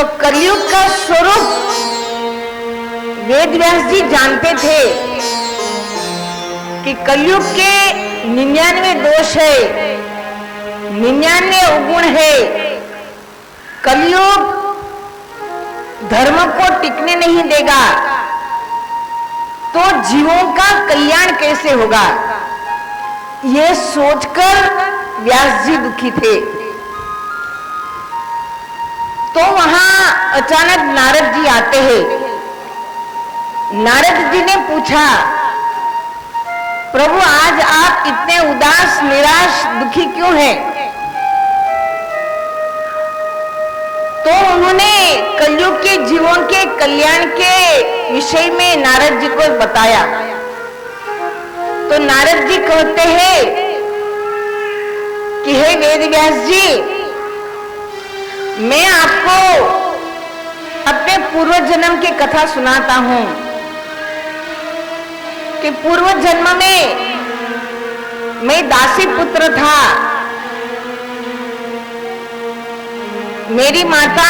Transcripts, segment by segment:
तो कलयुग का स्वरूप वेद व्यास जी जानते थे कि कलयुग के 99 दोष है, 99 अवगुण है। कलयुग धर्म को टिकने नहीं देगा, तो जीवों का कल्याण कैसे होगा, यह सोचकर व्यास जी दुखी थे। तो वहां अचानक नारद जी आते हैं। नारद जी ने पूछा, प्रभु आज आप इतने उदास, निराश, दुखी क्यों हैं? तो उन्होंने कलयुग के जीवों के कल्याण के विषय में नारद जी को बताया। तो नारद जी कहते हैं कि हे वेद व्यास जी, मैं आपको अपने पूर्व जन्म की कथा सुनाता हूं कि पूर्व जन्म में मैं दासी पुत्र था। मेरी माता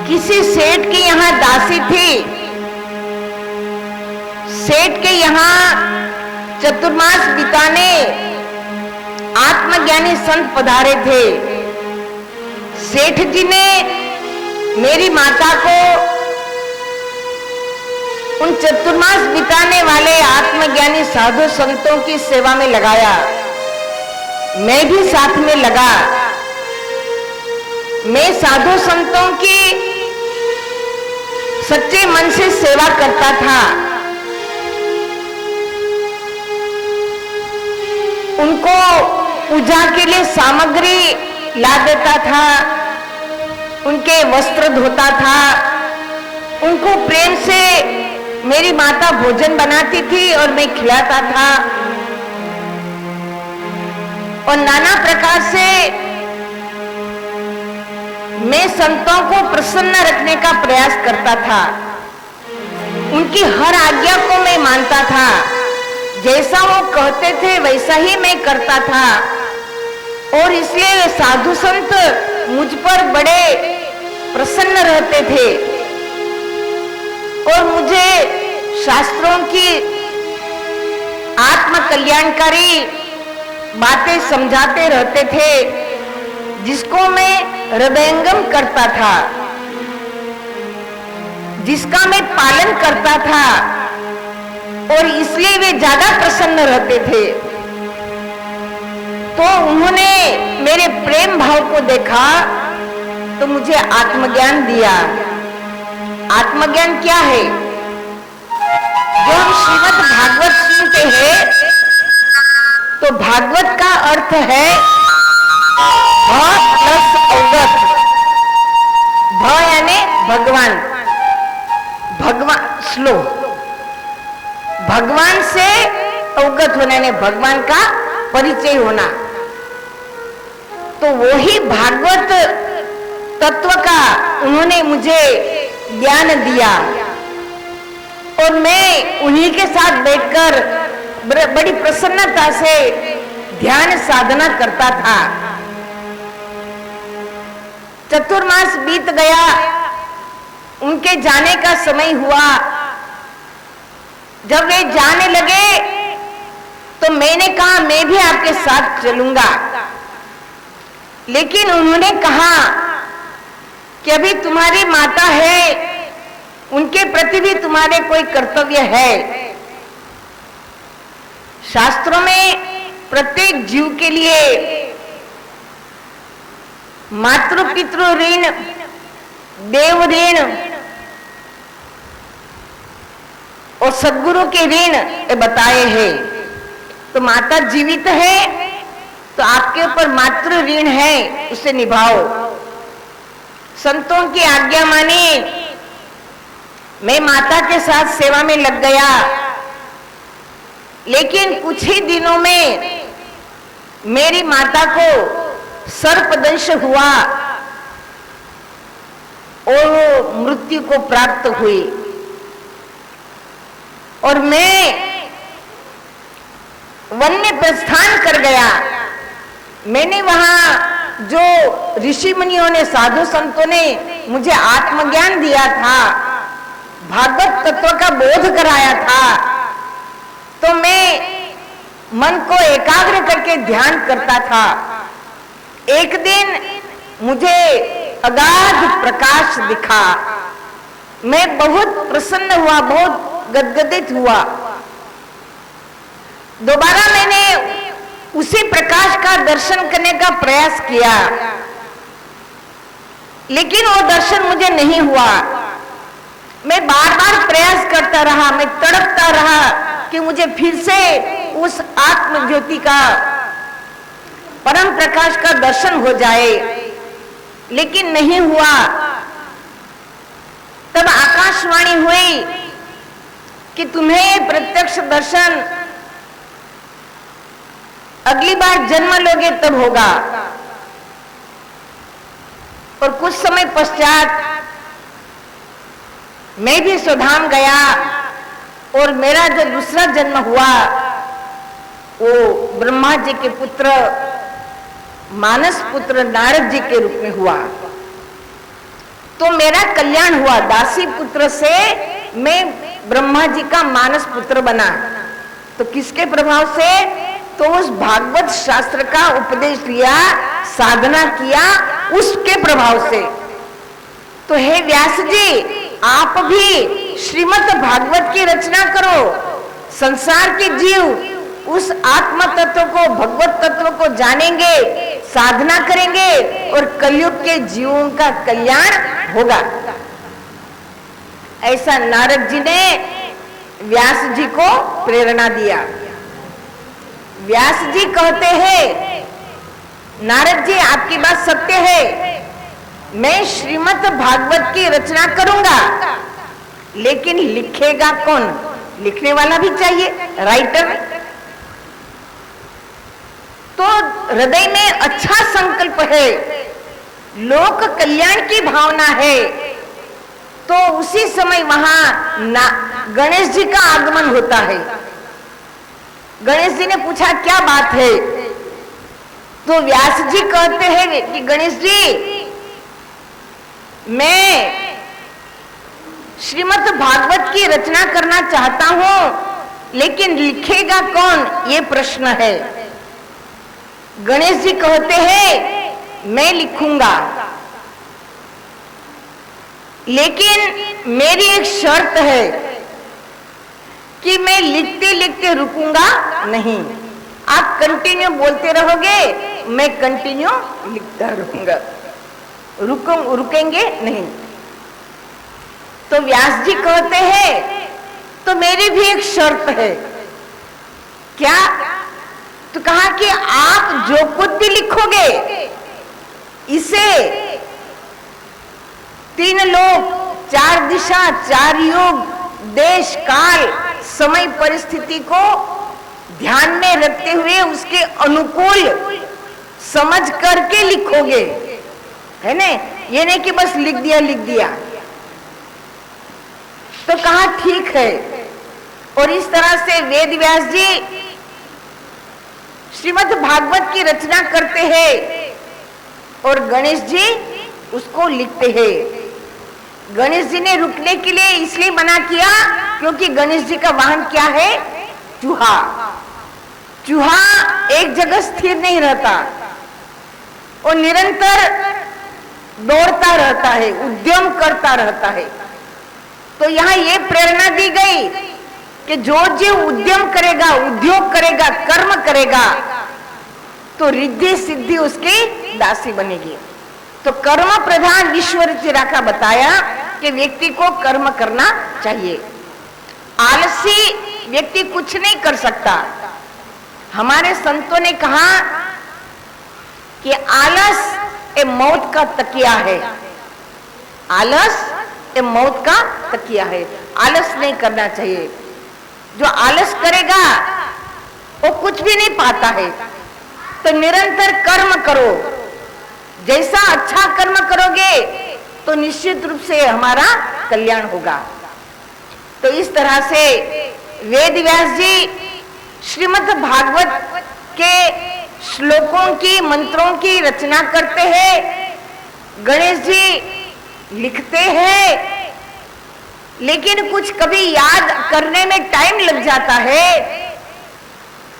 किसी सेठ के यहां दासी थी। सेठ के यहां चतुर्मास बिताने आत्मज्ञानी संत पधारे थे। सेठ जी ने मेरी माता को उन चतुर्मास बिताने वाले आत्मज्ञानी साधु संतों की सेवा में लगाया। मैं भी साथ में लगा। मैं साधु संतों की सच्चे मन से सेवा करता था। उनको पूजा के लिए सामग्री ला देता था, उनके वस्त्र धोता था, उनको प्रेम से मेरी माता भोजन बनाती थी और मैं खिलाता था, और नाना प्रकार से मैं संतों को प्रसन्न रखने का प्रयास करता था। उनकी हर आज्ञा को मैं मानता था। जैसा वो कहते थे वैसा ही मैं करता था, और इसलिए वे साधु संत मुझ पर बड़े प्रसन्न रहते थे और मुझे शास्त्रों की आत्म कल्याणकारी बातें समझाते रहते थे, जिसको मैं हृदयंगम करता था, जिसका मैं पालन करता था, और इसलिए वे ज्यादा प्रसन्न रहते थे। तो उन्होंने मेरे प्रेम भाव को देखा तो मुझे आत्मज्ञान दिया। आत्मज्ञान क्या है? जो हम श्रीमद् भागवत सुनते हैं, तो भागवत का अर्थ है भ प्लस अवगत। भ यानी भगवान, भगवान श्लो, भगवान से अवगत होना यानी भगवान का परिचय होना। तो वही भागवत तत्व का उन्होंने मुझे ज्ञान दिया, और मैं उन्हीं के साथ बैठकर बड़ी प्रसन्नता से ध्यान साधना करता था। चतुर्मास बीत गया, उनके जाने का समय हुआ। जब वे जाने लगे तो मैंने कहा मैं भी आपके साथ चलूंगा, लेकिन उन्होंने कहा कि अभी तुम्हारी माता है, उनके प्रति भी तुम्हारे कोई कर्तव्य है। शास्त्रों में प्रत्येक जीव के लिए मातृ पितृ ऋण, देव ऋण और सद्गुरु के ऋण ये बताए हैं। तो माता जीवित है तो आपके ऊपर मातृ ऋण है, उसे निभाओ। संतों की आज्ञा मानी, मैं माता के साथ सेवा में लग गया। लेकिन कुछ ही दिनों में मेरी माता को सर्पदंश हुआ और वो मृत्यु को प्राप्त हुई, और मैं वन में प्रस्थान कर गया। मैंने वहां जो ऋषि मुनियों ने, साधु संतों ने मुझे आत्मज्ञान दिया था, भागवत तत्व का बोध कराया था, तो मैं मन को एकाग्र करके ध्यान करता था। एक दिन मुझे अगाध प्रकाश दिखा, मैं बहुत प्रसन्न हुआ, बहुत गदगदित हुआ। दोबारा मैंने उसी प्रकाश का दर्शन करने का प्रयास किया, लेकिन वो दर्शन मुझे नहीं हुआ। मैं बार बार प्रयास करता रहा, मैं तड़पता रहा कि मुझे फिर से उस आत्म ज्योति का, परम प्रकाश का दर्शन हो जाए, लेकिन नहीं हुआ। तब आकाशवाणी हुई कि तुम्हें प्रत्यक्ष दर्शन अगली बार जन्म लोगे तब होगा। और कुछ समय पश्चात मैं भी स्वधाम गया और मेरा जो दूसरा जन्म हुआ वो ब्रह्मा जी के पुत्र, मानस पुत्र नारद जी के रूप में हुआ। तो मेरा कल्याण हुआ, दासी पुत्र से मैं ब्रह्मा जी का मानस पुत्र बना। तो किसके प्रभाव से? तो उस भागवत शास्त्र का उपदेश लिया, साधना किया, उसके प्रभाव से। तो हे व्यास जी, आप भी श्रीमद् भागवत की रचना करो। संसार के जीव उस आत्म तत्व को, भगवत तत्व को जानेंगे, साधना करेंगे और कलयुग के जीवों का कल्याण होगा। ऐसा नारद जी ने व्यास जी को प्रेरणा दिया। व्यास जी कहते हैं, नारद जी आपकी बात सत्य है, मैं श्रीमद् भागवत की रचना करूंगा, लेकिन लिखेगा कौन? लिखने वाला भी चाहिए, राइटर। तो हृदय में अच्छा संकल्प है, लोक कल्याण की भावना है, तो उसी समय वहां गणेश जी का आगमन होता है। गणेश जी ने पूछा क्या बात है? तो व्यास जी कहते हैं कि गणेश जी, मैं श्रीमद् भागवत की रचना करना चाहता हूं, लेकिन लिखेगा कौन, ये प्रश्न है। गणेश जी कहते हैं मैं लिखूंगा, लेकिन मेरी एक शर्त है कि मैं लिखते लिखते रुकूंगा नहीं। आप कंटिन्यू बोलते रहोगे, मैं कंटिन्यू लिखता रहूंगा, रुकेंगे नहीं। तो व्यास जी कहते हैं तो मेरी भी एक शर्त है। क्या? तो कहा कि आप जो कुछ भी लिखोगे, इसे 3 लोक, 4 दिशा, 4 युग, देश, काल, समय, परिस्थिति को ध्यान में रखते हुए उसके अनुकूल समझ करके लिखोगे, है ना? ये नहीं कि बस लिख दिया। तो कहा ठीक है। और इस तरह से वेद व्यास जी श्रीमद् भागवत की रचना करते हैं और गणेश जी उसको लिखते हैं। गणेश जी ने रुकने के लिए इसलिए मना किया क्योंकि गणेश जी का वाहन क्या है? चूहा। चूहा एक जगह स्थिर नहीं रहता और निरंतर दौड़ता रहता है, उद्यम करता रहता है। तो यहाँ ये प्रेरणा दी गई कि जो जीव उद्यम करेगा, उद्योग करेगा, कर्म करेगा, तो रिद्धि सिद्धि उसकी दासी बनेगी। तो कर्म प्रधान विश्व रचिरा का बताया कि व्यक्ति को कर्म करना चाहिए। आलसी व्यक्ति कुछ नहीं कर सकता। हमारे संतों ने कहा कि आलस ये मौत का तकिया है। आलस ये मौत का तकिया है। आलस नहीं करना चाहिए। जो आलस करेगा वो कुछ भी नहीं पाता है। तो निरंतर कर्म करो। जैसा अच्छा कर्म करोगे तो निश्चित रूप से हमारा कल्याण होगा। तो इस तरह से वेद व्यास जी श्रीमद् भागवत के श्लोकों की, मंत्रों की रचना करते हैं, गणेश जी लिखते हैं, लेकिन कुछ कभी याद करने में टाइम लग जाता है,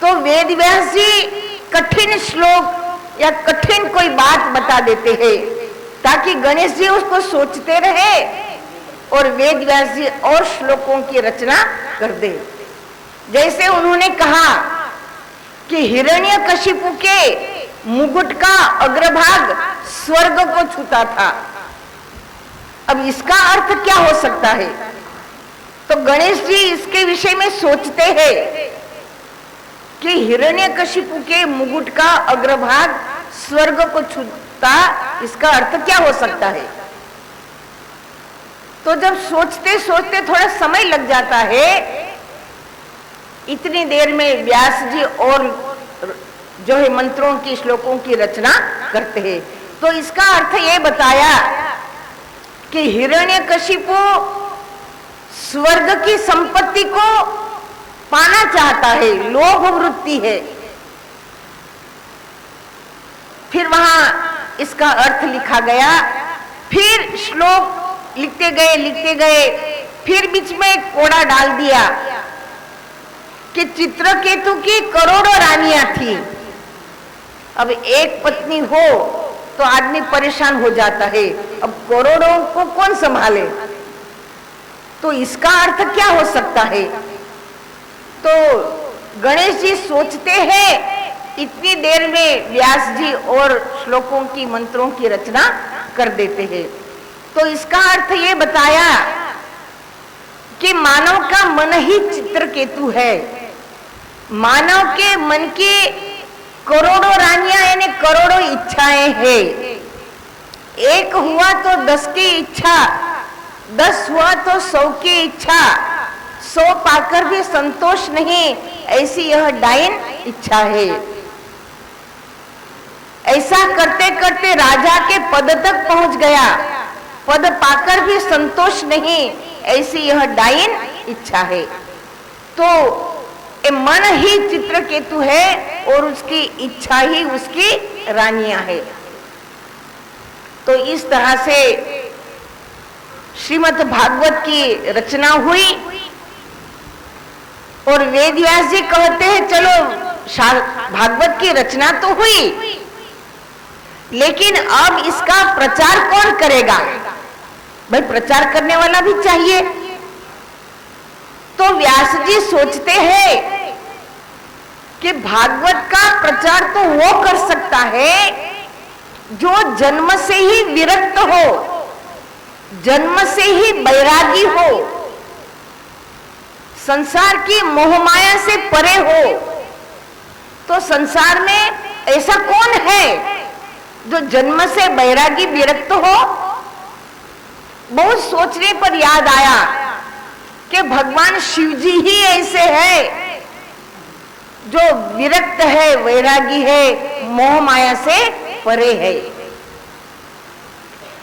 तो वेद व्यास जी कठिन श्लोक या कठिन कोई बात बता देते हैं ताकि गणेश जी उसको सोचते रहे और वेद व्यास जी और श्लोकों की रचना कर दे। जैसे उन्होंने कहा कि हिरण्यकशिपु के मुकुट का अग्रभाग स्वर्ग को छूता था। अब इसका अर्थ क्या हो सकता है? तो गणेश जी इसके विषय में सोचते हैं कि हिरण्यकशिपु के मुकुट का अग्रभाग स्वर्ग को छूता, इसका अर्थ क्या हो सकता है? तो जब सोचते सोचते थोड़ा समय लग जाता है, इतनी देर में व्यास जी और जो है मंत्रों की, श्लोकों की रचना करते हैं। तो इसका अर्थ ये बताया कि हिरण्यकशिपु स्वर्ग की संपत्ति को पाना चाहता है, लोभ वृत्ति है। फिर वहां इसका अर्थ लिखा गया, फिर श्लोक लिखते गए, फिर बीच में एक कोड़ा डाल दिया कि चित्रकेतु की करोड़ों रानियां थी। अब एक पत्नी हो तो आदमी परेशान हो जाता है, अब करोड़ों को कौन संभाले? तो इसका अर्थ क्या हो सकता है? तो गणेश जी सोचते हैं, इतनी देर में व्यास जी और श्लोकों की, मंत्रों की रचना कर देते हैं। तो इसका अर्थ ये बताया कि मानव का मन ही चित्रकेतु है। मानव के मन की करोड़ों रानियां यानी करोड़ों इच्छाएं हैं। एक हुआ तो 10 की इच्छा, 10 हुआ तो 100 की इच्छा, 100 पाकर भी संतोष नहीं, ऐसी यह डाइन इच्छा है। ऐसा करते करते राजा के पद तक पहुंच गया, पद पाकर भी संतोष नहीं, ऐसी यह डाइन इच्छा है। तो ये मन ही चित्रकेतु है और उसकी इच्छा ही उसकी रानियां है। तो इस तरह से श्रीमद् भागवत की रचना हुई और वेद व्यास जी कहते हैं चलो भागवत की रचना तो हुई, लेकिन अब इसका प्रचार कौन करेगा? भाई प्रचार करने वाला भी चाहिए। तो व्यास जी सोचते हैं कि भागवत का प्रचार तो वो कर सकता है जो जन्म से ही विरक्त हो, जन्म से ही बैरागी हो, संसार की मोहमाया से परे हो। तो संसार में ऐसा कौन है जो जन्म से बैरागी विरक्त हो? बहुत सोचने पर याद आया कि भगवान शिव जी ही ऐसे है जो विरक्त है, वैरागी है, मोह माया से परे है।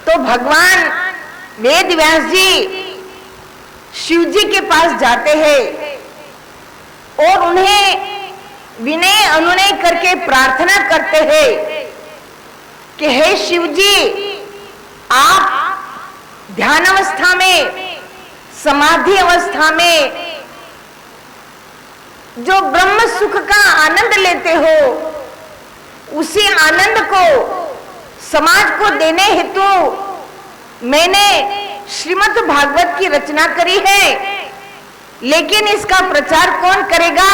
तो भगवान वेद व्यास जी शिव जी के पास जाते हैं और उन्हें विनय अनुनय करके प्रार्थना करते हैं कि हे शिव जी, आप ध्यान अवस्था में, समाधि अवस्था में जो ब्रह्म सुख का आनंद लेते हो, उसी आनंद को समाज को देने हेतु मैंने श्रीमद् भागवत की रचना करी है, लेकिन इसका प्रचार कौन करेगा?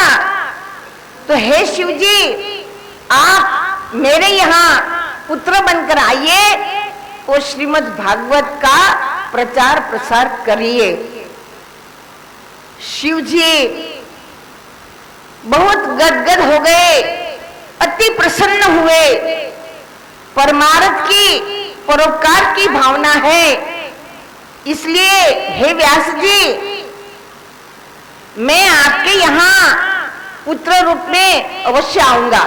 तो हे शिव जी, आप मेरे यहाँ पुत्र बनकर आइए और श्रीमद् भागवत का प्रचार प्रसार करिए। शिव जी बहुत गदगद हो गए, अति प्रसन्न हुए। परमार्थ की, परोपकार की भावना है, इसलिए हे व्यास जी, मैं आपके यहाँ पुत्र रूप में अवश्य आऊंगा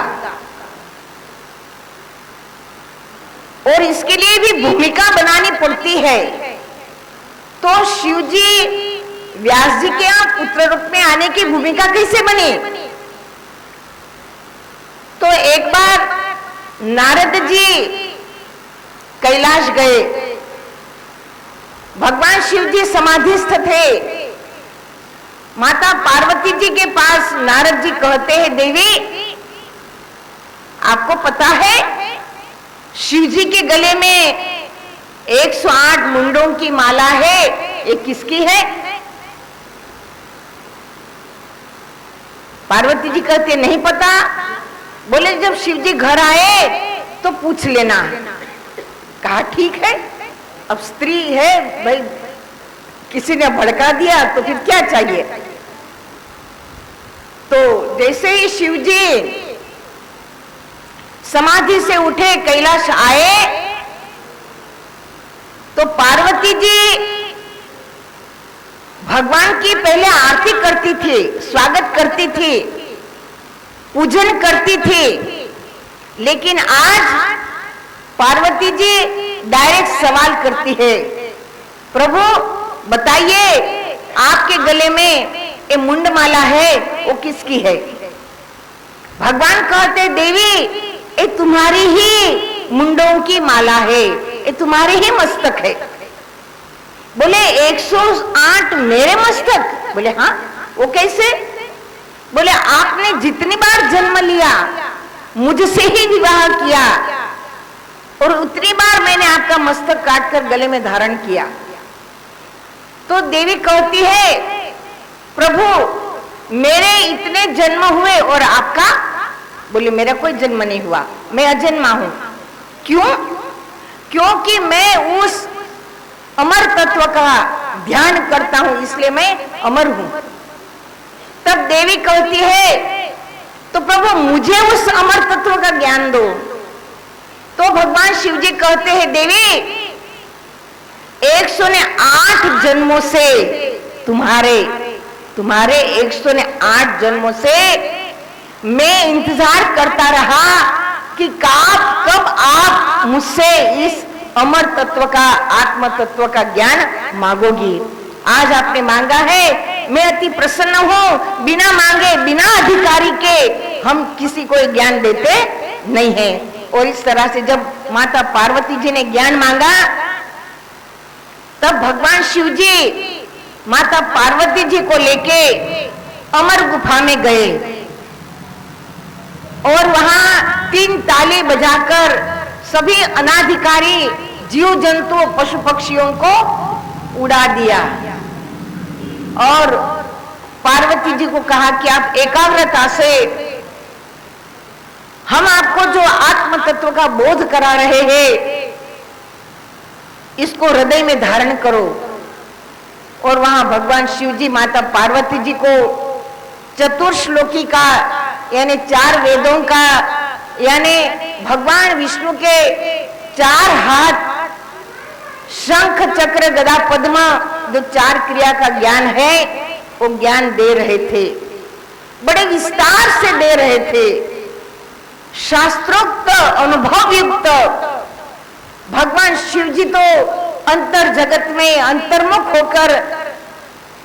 और इसके लिए भी भूमिका बनानी पड़ती है। तो शिव जी व्यास जी के यहाँ पुत्र रूप में आने की भूमिका कैसे बनी? तो एक बार नारद जी कैलाश गए। भगवान शिव जी समाधिस्थ थे। माता पार्वती जी के पास नारद जी कहते हैं, देवी आपको पता है शिव जी के गले में 108 मुंडों की माला है, ये किसकी है? पार्वती जी कहते नहीं पता। बोले जब शिव जी घर आए तो पूछ लेना। कहा ठीक है, अब स्त्री है भाई, किसी ने भड़का दिया तो फिर क्या चाहिए। तो जैसे ही शिव जी समाधि से उठे कैलाश आए तो पार्वती जी भगवान की पहले आरती करती थी, स्वागत करती थी, पूजन करती थी। लेकिन आज पार्वती जी डायरेक्ट सवाल करती है, प्रभु बताइए आपके गले में ये मुंडमाला है वो किसकी है? भगवान कहते देवी ये तुम्हारी ही मुंडों की माला है, ये तुम्हारे ही मस्तक है। बोले 108 मेरे मस्तक? बोले हाँ, वो कैसे? बोले आपने जितनी बार जन्म लिया मुझसे ही विवाह किया और उतनी बार मैंने आपका मस्तक काटकर गले में धारण किया। तो देवी कहती है, प्रभु मेरे इतने जन्म हुए और आपका? बोले मेरा कोई जन्म नहीं हुआ, मैं अजन्मा हूं। क्यों? क्योंकि मैं उस अमर तत्व का ध्यान करता हूं, इसलिए मैं अमर हूं। तब देवी कहती है, तो प्रभु मुझे उस अमर तत्व का ज्ञान दो। तो भगवान शिव जी कहते हैं, देवी 108 जन्मों से तुम्हारे 108 जन्मों से मैं इंतजार करता रहा कि कब आप मुझसे इस अमर तत्व का, आत्म तत्व का ज्ञान मांगोगी। आज आपने मांगा है, मैं अति प्रसन्न हूं। बिना मांगे, बिना अधिकारी के हम किसी को ज्ञान देते नहीं है। और इस तरह से जब माता पार्वती जी ने ज्ञान मांगा तब भगवान शिव जी माता पार्वती जी को लेके अमर गुफा में गए और वहां 3 ताली बजाकर सभी अनाधिकारी जीव जंतु पशु पक्षियों को उड़ा दिया और पार्वती जी को कहा कि आप एकाग्रता से हम आपको जो आत्म तत्व का बोध करा रहे हैं इसको हृदय में धारण करो। और वहां भगवान शिव जी माता पार्वती जी को चतुर्श्लोकी का यानी 4 वेदों का, यानी भगवान विष्णु के 4 हाथ, शंख चक्र गदा पद्म, जो 4 क्रिया का ज्ञान है वो ज्ञान दे रहे थे। बड़े विस्तार से दे रहे थे, शास्त्रोक्त अनुभव युक्त। भगवान शिव जी तो अंतर जगत में अंतर्मुख होकर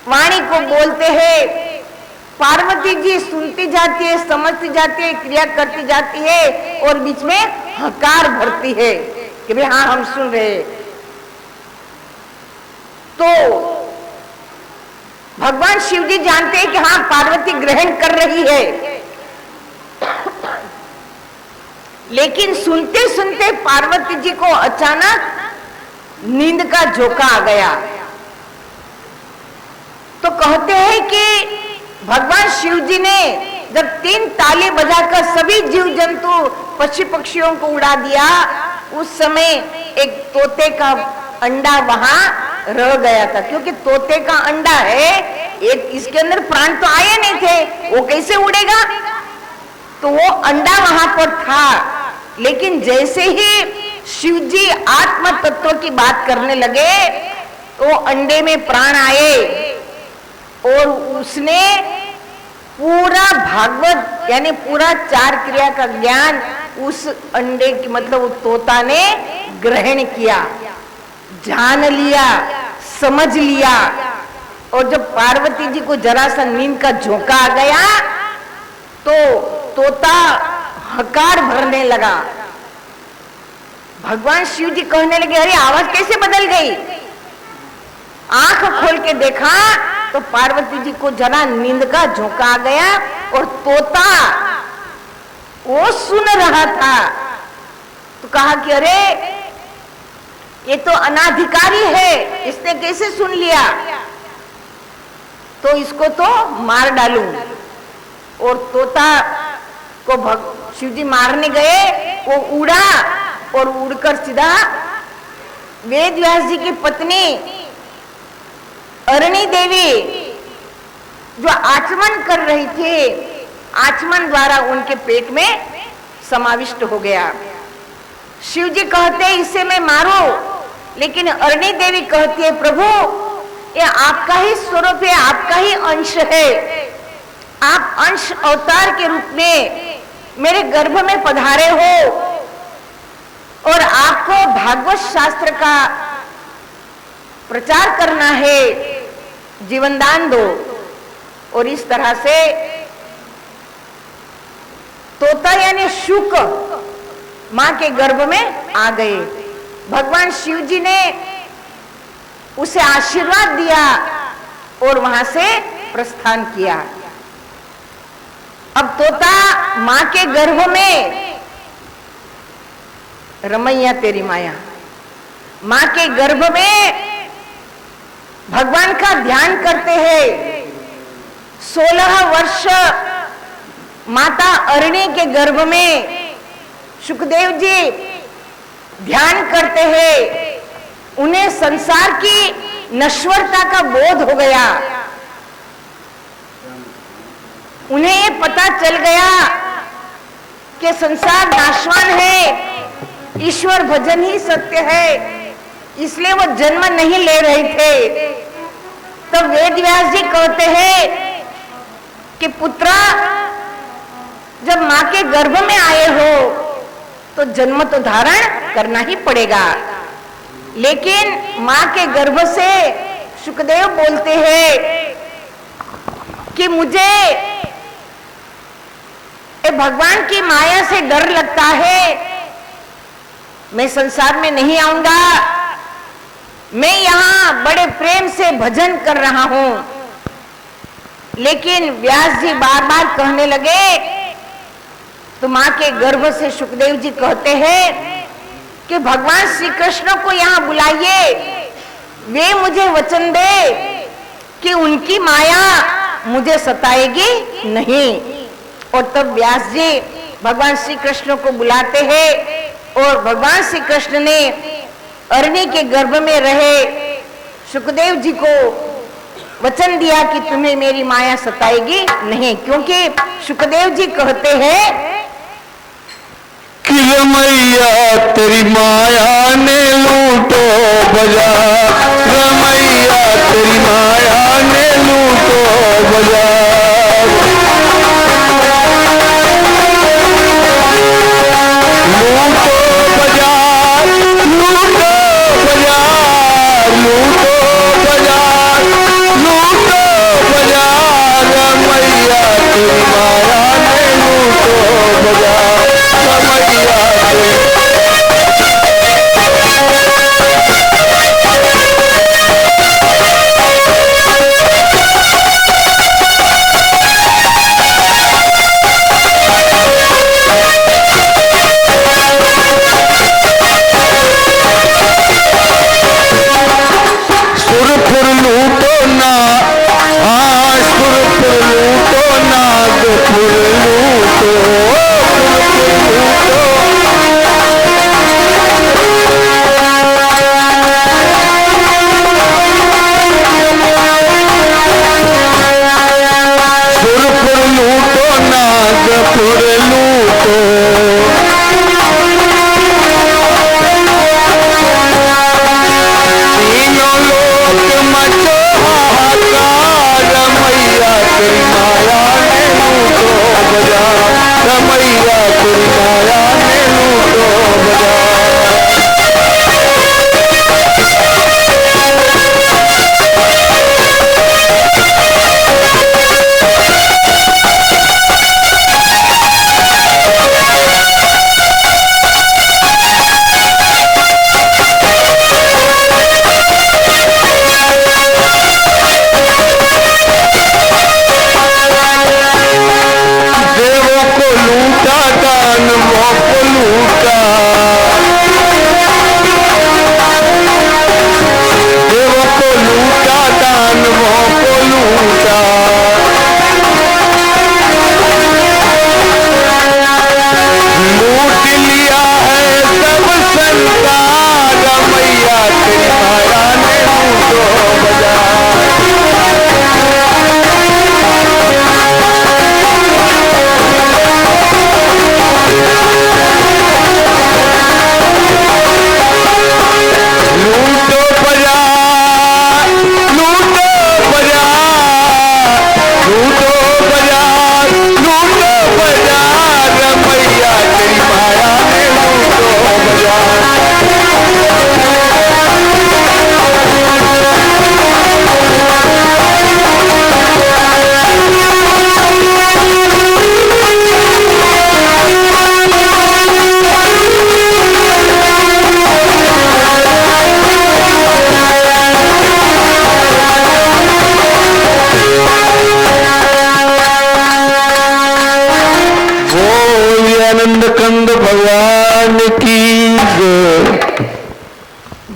वाणी को बोलते हैं, पार्वती जी सुनती जाती है, समझती जाती है, क्रिया करती जाती है और बीच में हकार भरती है कि भाई हाँ हम सुन रहे हैं। तो भगवान शिव जी जानते हैं कि हाँ पार्वती ग्रहण कर रही है, लेकिन सुनते सुनते पार्वती जी को अचानक नींद का झोंका आ गया। तो कहते हैं कि भगवान शिव जी ने जब 3 ताली बजाकर सभी जीव जंतु पशु पक्षियों को उड़ा दिया, उस समय एक तोते का अंडा वहां रह गया था। क्योंकि तोते का अंडा है, एक इसके अंदर प्राण तो आए नहीं थे, वो कैसे उड़ेगा? तो वो अंडा वहां पर था। लेकिन जैसे ही शिव जी आत्म तत्व की बात करने लगे तो अंडे में प्राण आए और उसने पूरा भागवत यानी पूरा 4 क्रिया का ज्ञान उस अंडे की, मतलब उस तोता ने ग्रहण किया, जान लिया, समझ लिया। और जब पार्वती जी को जरा सा नींद का झोंका आ गया तो तोता हकार भरने लगा। भगवान शिव जी कहने लगे, अरे आवाज कैसे बदल गई? आंख खोल के देखा तो पार्वती जी को जरा नींद का झोंका आ गया और तोता वो सुन रहा था। तो कहा कि अरे ये तो अनाधिकारी है, इसने कैसे सुन लिया? तो इसको तो मार डालूं। और तोता को शिव जी मारने गए, वो उड़ा और उड़कर सीधा वेद व्यास जी की पत्नी अरणी देवी जो आचमन कर रही थी, आचमन द्वारा उनके पेट में समाविष्ट हो गया। शिव जी कहते इसे मैं मारो, लेकिन अरणी देवी कहती है, प्रभु ये आपका ही स्वरूप है, आपका ही अंश है। आप अंश अवतार के रूप में मेरे गर्भ में पधारे हो और आपको भागवत शास्त्र का प्रचार करना है, जीवन दान दो। और इस तरह से तोता यानी शुक मां के गर्भ में आ गए। भगवान शिव जी ने उसे आशीर्वाद दिया और वहां से प्रस्थान किया। अब तोता मां के गर्भ में, रमैया तेरी माया, मां के गर्भ में भगवान का ध्यान करते हैं। 16 वर्ष माता अरणी के गर्भ में सुखदेव जी ध्यान करते हैं। उन्हें संसार की नश्वरता का बोध हो गया। उन्हें ये पता चल गया कि संसार नाशवान है, ईश्वर भजन ही सत्य है, इसलिए वो जन्म नहीं ले रहे थे। तो वेद व्यास जी कहते हैं कि पुत्रा, जब मां के गर्भ में आए हो तो जन्म तो धारण करना ही पड़ेगा। लेकिन मां के गर्भ से सुखदेव बोलते हैं कि मुझे भगवान की माया से डर लगता है, मैं संसार में नहीं आऊंगा, मैं यहां बड़े प्रेम से भजन कर रहा हूं। लेकिन व्यास जी बार बार कहने लगे तो मां के गर्भ से सुखदेव जी कहते हैं कि भगवान श्री कृष्ण को यहां बुलाइए, वे मुझे वचन दे कि उनकी माया मुझे सताएगी नहीं। और तब व्यास जी भगवान श्री कृष्ण को बुलाते हैं और भगवान श्री कृष्ण ने अरणी के गर्भ में रहे सुखदेव जी को वचन दिया कि तुम्हें मेरी माया सताएगी नहीं, क्योंकि सुखदेव जी कहते हैं कि रमैया तेरी माया ने लूटो बाजार, रमैया तेरी माया ने लूटो बाजार, लूटो बाजार, लूटो बाजार, लूटो बाजार, लूटो बाजार, रमैया तेरी माया ने लूटो बाजार, रमैया सुरपुर लूटो ना, सुरपुर लूटो, नागपुर लूटो, सुरपुर लूटो, नागपुर लूटो, तीनों लोक मचो हाहाकार, रमैया तेरी माया ने लूटो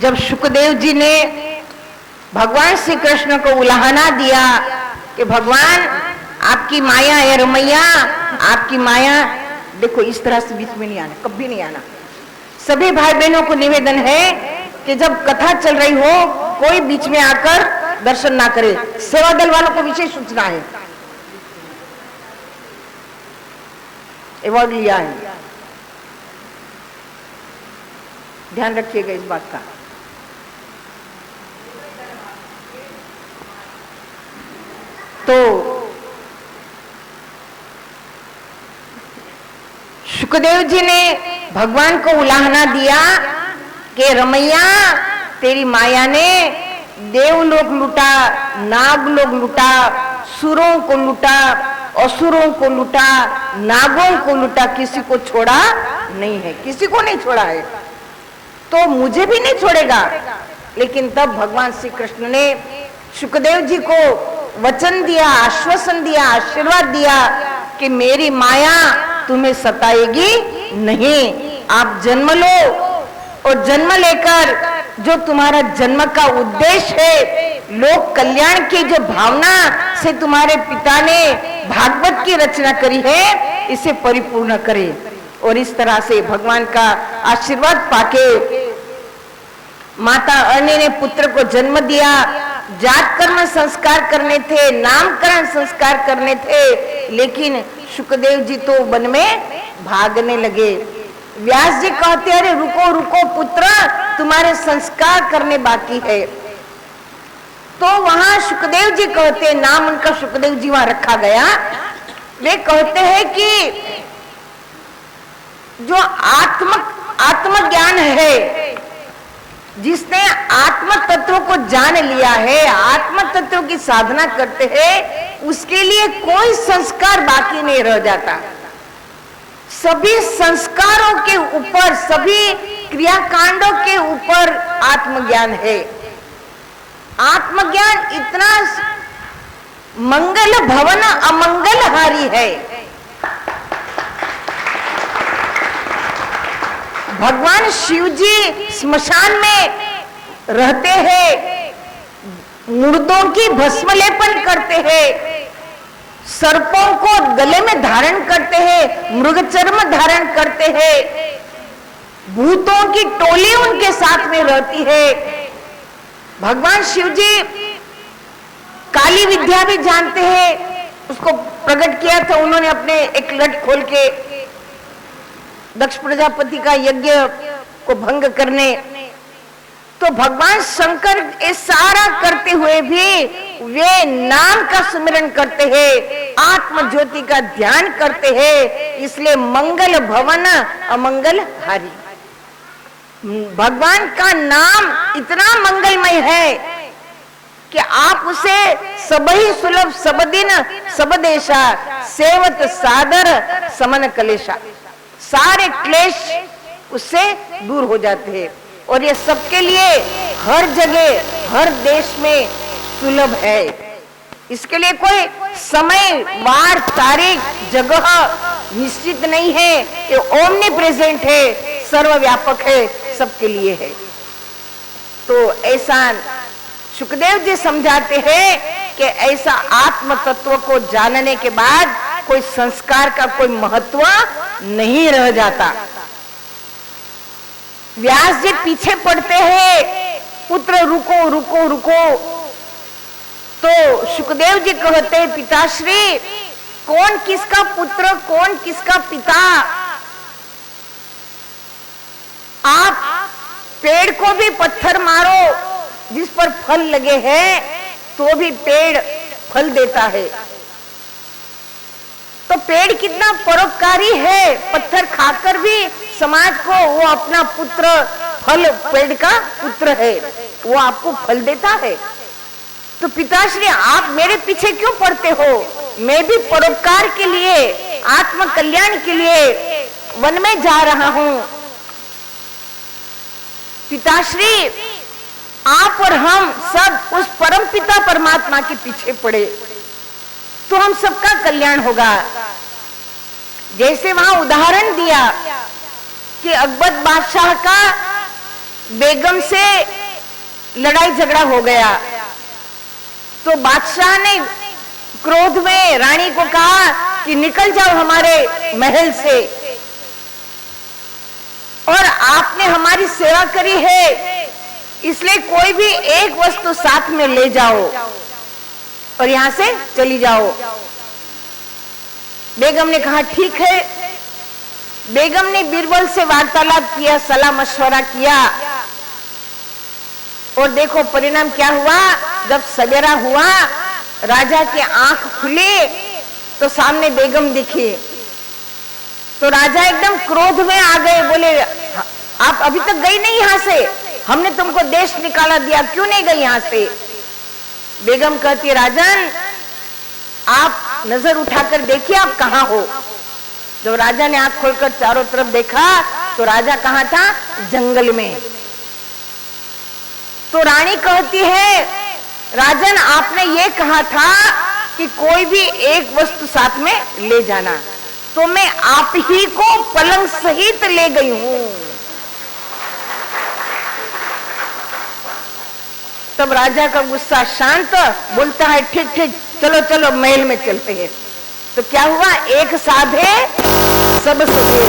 जब सुखदेव जी ने भगवान श्री कृष्ण को उलाहना दिया कि भगवान आपकी माया है रमैया, आपकी माया, देखो इस तरह से बीच में नहीं आना, कभी नहीं आना। सभी भाई बहनों को निवेदन है कि जब कथा चल रही हो कोई बीच में आकर दर्शन ना करे। सेवा दल वालों को विशेष सूचना है, अवार्ड लिया है, ध्यान रखिएगा इस बात का। तो सुखदेव जी ने भगवान को उलाहना दिया कि रमैया तेरी माया ने देवलोक लूटा, नागलोक लूटा, सुरों को लूटा, असुरों को लूटा, नागों को लूटा, किसी को छोड़ा नहीं है, किसी को नहीं छोड़ा है, तो मुझे भी नहीं छोड़ेगा। लेकिन तब भगवान श्री कृष्ण ने सुखदेव जी को वचन दिया, आश्वासन दिया, आशीर्वाद दिया कि मेरी माया तुम्हें सताएगी नहीं। आप जन्म लो और जन्म लेकर जो तुम्हारा जन्म का उद्देश्य है, लोक कल्याण की जो भावना से तुम्हारे पिता ने भागवत की रचना करी है, इसे परिपूर्ण करे। और इस तरह से भगवान का आशीर्वाद पाके माता अरण्य ने पुत्र को जन्म दिया। जात कर्म संस्कार करने थे, नामकरण संस्कार करने थे, लेकिन सुखदेव जी तो वन में भागने लगे। व्यास जी कहते अरे रुको रुको पुत्र, तुम्हारे संस्कार करने बाकी है। तो वहां सुखदेव जी कहते, नाम उनका सुखदेव जी वहां रखा गया, वे कहते हैं कि जो आत्म ज्ञान है, जिसने आत्म तत्व को जान लिया है, आत्म तत्व की साधना करते हैं, उसके लिए कोई संस्कार बाकी नहीं रह जाता। सभी संस्कारों के ऊपर, सभी क्रियाकांडों के ऊपर आत्मज्ञान है। आत्मज्ञान इतना मंगल भवन अमंगलहारी है। भगवान शिव जी स्मशान में रहते हैं, मुर्दों की भस्म लेपन करते हैं, सर्पों को गले में धारण करते हैं, मृगचर्म धारण करते हैं, भूतों की टोली उनके साथ में रहती है। भगवान शिव जी काली विद्या भी जानते हैं, उसको प्रकट किया था उन्होंने अपने एक लट खोल के दक्ष प्रजापति का यज्ञ को भंग करने। तो भगवान शंकर ये सारा करते हुए भी वे नाम का स्मरण करते हैं, आत्म ज्योति का ध्यान करते हैं, इसलिए मंगल भवन अमंगल हारी। भगवान का नाम इतना मंगलमय है कि आप उसे सबही सुलभ सब दिन सब देशा सेवत सादर समन कलेशा, सारे क्लेश उससे दूर हो जाते हैं। और ये सबके लिए हर जगह हर देश में सुलभ है। इसके लिए कोई समय वार तारीख जगह निश्चित नहीं है, ये ओमनी प्रेजेंट है, सर्वव्यापक है, सबके लिए है। तो ऐसा सुखदेव जी समझाते हैं कि ऐसा आत्म तत्व को जानने के बाद कोई संस्कार का कोई महत्व नहीं रह जाता। व्यास जी पीछे पड़ते हैं, पुत्र रुको रुको रुको। तो सुखदेव जी कहते हैं पिताश्री, कौन किसका पुत्र, कौन किसका पिता। आप पेड़ को भी पत्थर मारो जिस पर फल लगे हैं, तो भी पेड़ फल देता है। तो पेड़ कितना परोपकारी है, पत्थर खाकर भी समाज को वो अपना पुत्र, फल पेड़ का पुत्र है, वो आपको फल देता है। तो पिताश्री आप मेरे पीछे क्यों पड़ते हो? मैं भी परोपकार के लिए, आत्म कल्याण के लिए वन में जा रहा हूं। पिताश्री आप और हम सब उस परम पिता परमात्मा के पीछे पड़े तो हम सबका कल्याण होगा। जैसे वहां उदाहरण दिया कि अकबर बादशाह का बेगम से लड़ाई झगड़ा हो गया। तो बादशाह ने क्रोध में रानी को कहा कि निकल जाओ हमारे महल से, और आपने हमारी सेवा करी है इसलिए कोई भी एक वस्तु साथ में ले जाओ और यहां से चली जाओ। बेगम ने कहा ठीक है। बेगम ने बीरबल से वार्तालाप किया, सलाह मशवरा किया, और देखो परिणाम क्या हुआ। जब सवेरा हुआ, राजा की आंख खुली तो सामने बेगम दिखी। तो राजा एकदम क्रोध में आ गए, बोले आप अभी तक गई नहीं यहां से, हमने तुमको देश निकाला दिया, क्यों नहीं गई यहां से। बेगम कहती राजन आप नजर उठाकर देखिए आप कहां हो। जब राजा ने आंख खोलकर चारों तरफ देखा तो राजा कहां था, जंगल में। तो रानी कहती है राजन आपने ये कहा था कि कोई भी एक वस्तु साथ में ले जाना, तो मैं आप ही को पलंग सहित ले गई हूं। तब राजा का गुस्सा शांत, बोलता है ठीक ठीक चलो चलो महल में चलते हैं। तो क्या हुआ, एक साधे सब सुधे।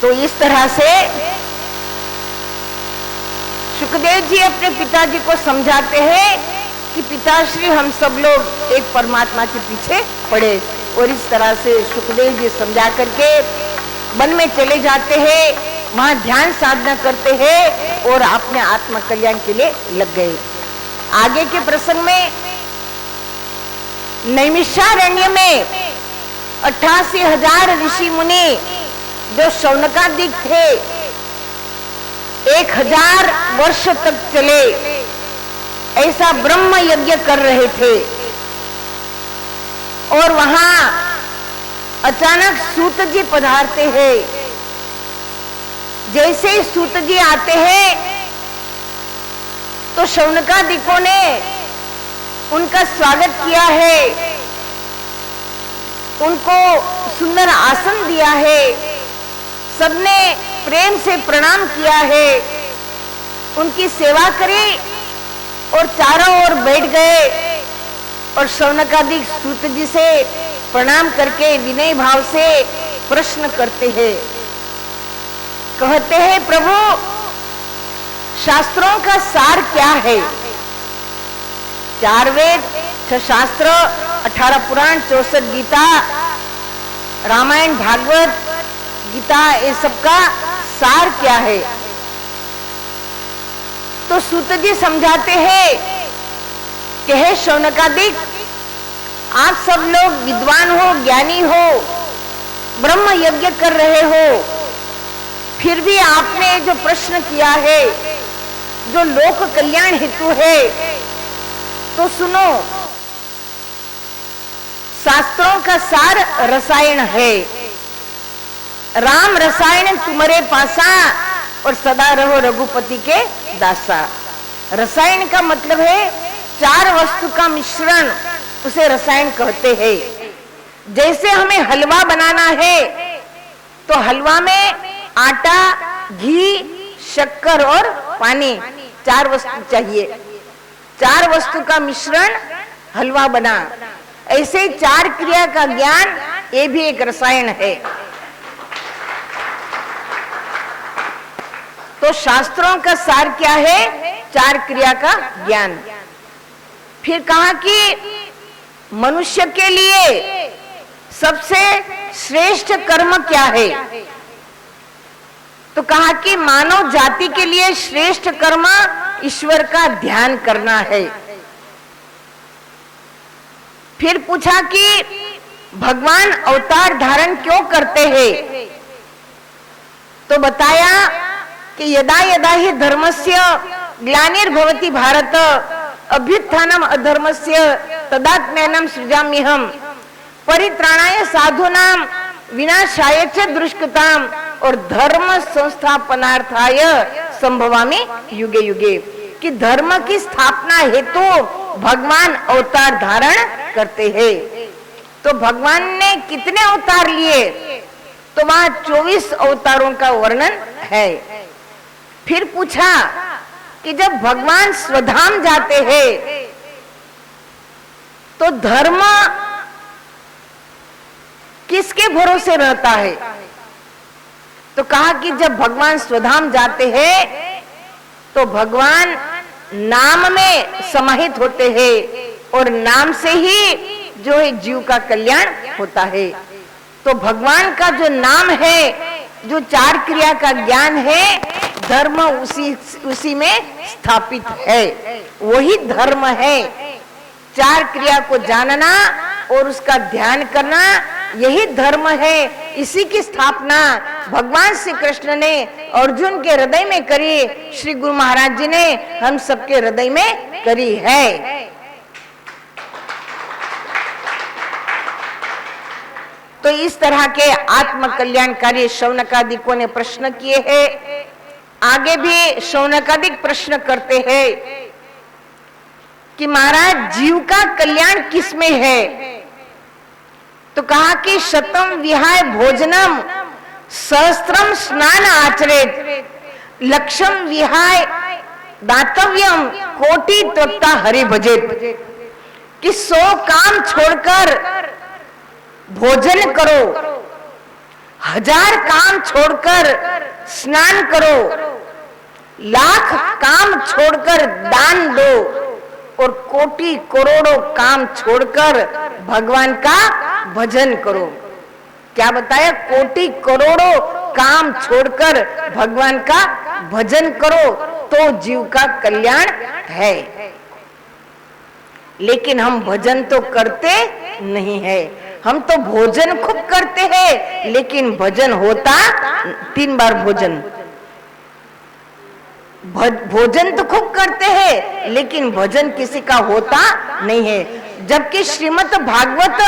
तो इस तरह से सुखदेव जी अपने पिताजी को समझाते हैं कि पिताश्री हम सब लोग एक परमात्मा के पीछे पड़े, और इस तरह से सुखदेव जी समझा करके वन में चले जाते हैं, वहां ध्यान साधना करते हैं और अपने आत्म कल्याण के लिए लग गए। आगे के प्रसंग में नैमिषारण्य में 88,000 ऋषि मुनि जो शौनकादिक थे 1000 वर्ष तक चले, ऐसा ब्रह्म यज्ञ कर रहे थे। और वहां अचानक सूत जी पधारते हैं। जैसे ही सूत जी आते हैं तो शौनकादिकों ने उनका स्वागत किया है, उनको सुंदर आसन दिया है, सबने प्रेम से प्रणाम किया है, उनकी सेवा करी और चारों ओर बैठ गए। और शौनकादिक सूत जी से प्रणाम करके विनय भाव से प्रश्न करते हैं, कहते हैं प्रभु शास्त्रों का सार क्या है। 4 वेद, 6 शास्त्र, 18 पुराण, 64 गीता, रामायण, भागवत, गीता, ये सब का सार क्या है। तो सूत जी समझाते हैं कि हे शौनकादिक, आप सब लोग विद्वान हो, ज्ञानी हो, ब्रह्म यज्ञ कर रहे हो, फिर भी आपने जो प्रश्न किया है जो लोक कल्याण हेतु है, तो सुनो, शास्त्रों का सार रसायन है। राम रसायन तुम्हारे पासा और सदा रहो रघुपति के दासा। रसायन का मतलब है 4 वस्तु का मिश्रण, उसे रसायन कहते हैं। जैसे हमें हलवा बनाना है तो हलवा में आटा, घी, शक्कर और पानी, 4 वस्तु चाहिए। 4 वस्तु का मिश्रण हलवा बना। ऐसे 4 क्रिया का ज्ञान, ये भी एक रसायन है। तो शास्त्रों का सार क्या है, 4 क्रिया का ज्ञान। फिर कहा कि मनुष्य के लिए सबसे श्रेष्ठ कर्म क्या है, तो कहा कि मानव जाति के लिए श्रेष्ठ कर्म ईश्वर का ध्यान करना है। फिर पूछा कि भगवान अवतार धारण क्यों करते हैं, तो बताया कि यदा यदा ही धर्मस्य ग्लानिर्भवति भारत अभ्युत्थानम अधर्मस्य तदात्म्यनम सृजाम्यहम् परित्राणाय साधूनां विनाशाय च दुष्कृताम् और धर्म संस्थापनार्थाय संभवामि युगे युगे, कि धर्म की स्थापना हेतु भगवान अवतार धारण करते हैं। तो भगवान ने कितने अवतार लिए? तो वहां 24 अवतारों का वर्णन है। फिर पूछा कि जब भगवान स्वधाम जाते हैं तो धर्म किसके भरोसे रहता है? तो कहा कि जब भगवान स्वधाम जाते हैं तो भगवान नाम में समाहित होते हैं और नाम से ही जो है जीव का कल्याण होता है। तो भगवान का जो नाम है, जो 4 क्रिया का ज्ञान है, धर्म उसी में स्थापित है, वही धर्म है। 4 क्रिया को जानना और उसका ध्यान करना, यही धर्म है। इसी की स्थापना भगवान श्री कृष्ण ने अर्जुन के हृदय में करी, श्री गुरु महाराज जी ने हम सबके हृदय में करी है। तो इस तरह के आत्म कल्याणकारी शौनकादिकों ने प्रश्न किए हैं। आगे भी शौनकादिक प्रश्न करते हैं कि महाराज जीव का कल्याण किसमें है? तो कहा कि शतम विहाय भोजनम सहस्त्रम स्नान आचरेत लक्षम विहाय दातव्यम कोटि त्वक्ता हरि भजेत। कि 100 काम छोड़कर भोजन करो, 1000 काम छोड़कर स्नान करो, 1,00,000 काम छोड़कर दान दो और कोटि करोड़ों काम छोड़कर भगवान का भजन करो। क्या बताया? कोटि करोड़ों काम छोड़कर भगवान का भजन करो तो जीव का कल्याण है। लेकिन हम भजन तो करते नहीं है, हम तो भोजन खूब करते हैं लेकिन भजन होता 3 बार भोजन तो खूब करते हैं लेकिन भजन किसी का होता नहीं है। जबकि श्रीमद् भागवत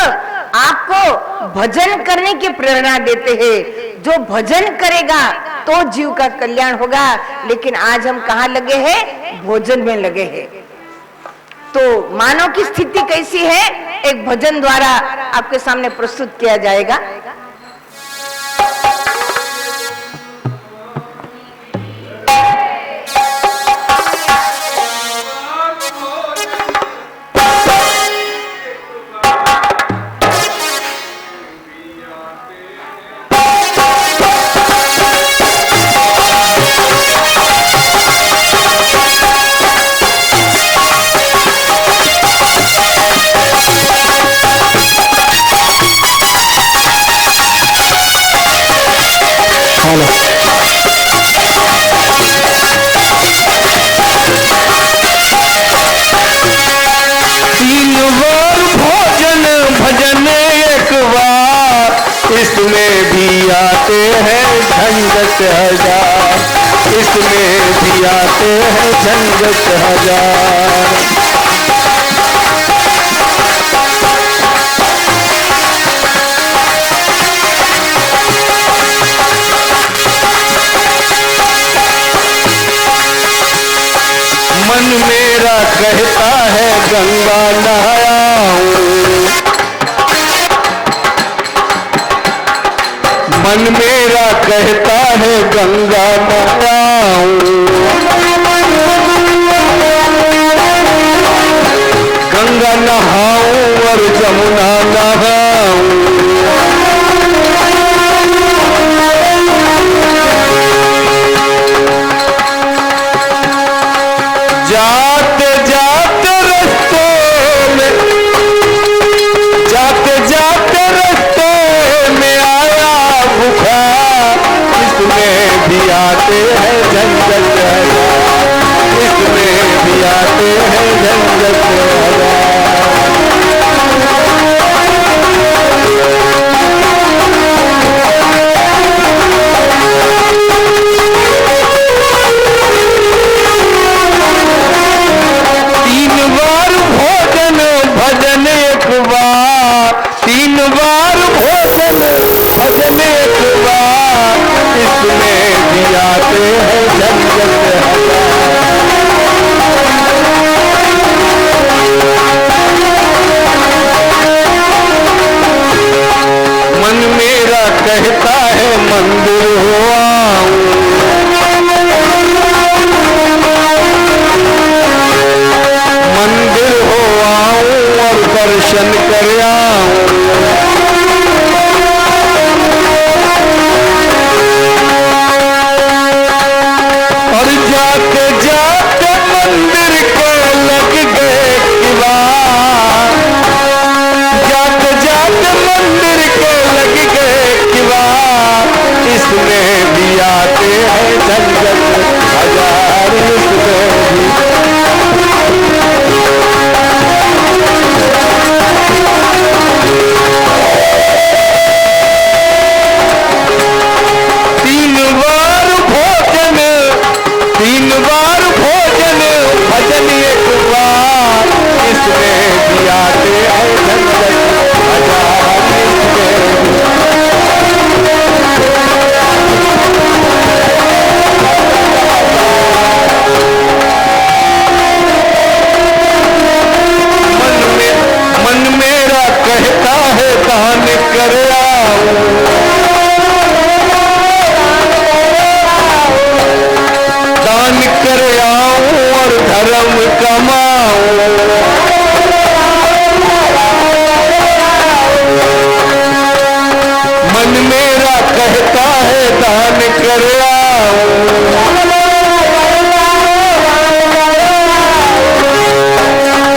आपको भजन करने की प्रेरणा देते हैं। जो भजन करेगा तो जीव का कल्याण होगा। लेकिन आज हम कहाँ लगे हैं? भोजन में लगे हैं। तो मानव की स्थिति कैसी है, एक भजन द्वारा आपके सामने प्रस्तुत किया जाएगा। इसमें भी आते हैं झंझट 1000, इसमें भी आते हैं झंझट 1000। मन मेरा कहता है गंगा नहाऊं, मन मेरा कहता है गंगा नहाऊं, गंगा नहाऊं और जमुना नहाऊं। जाते जाते रस्तों में, जाते जाते रस्तों में आया भूखा, इसमें भी आते हैं झंझट 1000, इसमें भी आते हैं झंझट 1000। भजन एक बार, 3 बार भोजन भजन एक बार, इसमें भी आते हैं झंझट 1000। कहता है मंदिर हो आऊं, मंदिर हो आऊं और दर्शन कर आऊं। और जाते जाते मंदिर को लग गए किवाड़, जाते जाते मंदिर को लग गए किवाड़, इसमें भी आते हैं झंझट हजार, इसमें भी। तीन बार भोजन, तीन बार भोजन, भजन एक बार, इसमें भी आते हैं झंझट हजार, इसमें भी। मन मेरा कहता है दान कर आऊं, दान कर आऊं और धर्म कमाऊं। मन मेरा कहता है दान कर आऊं,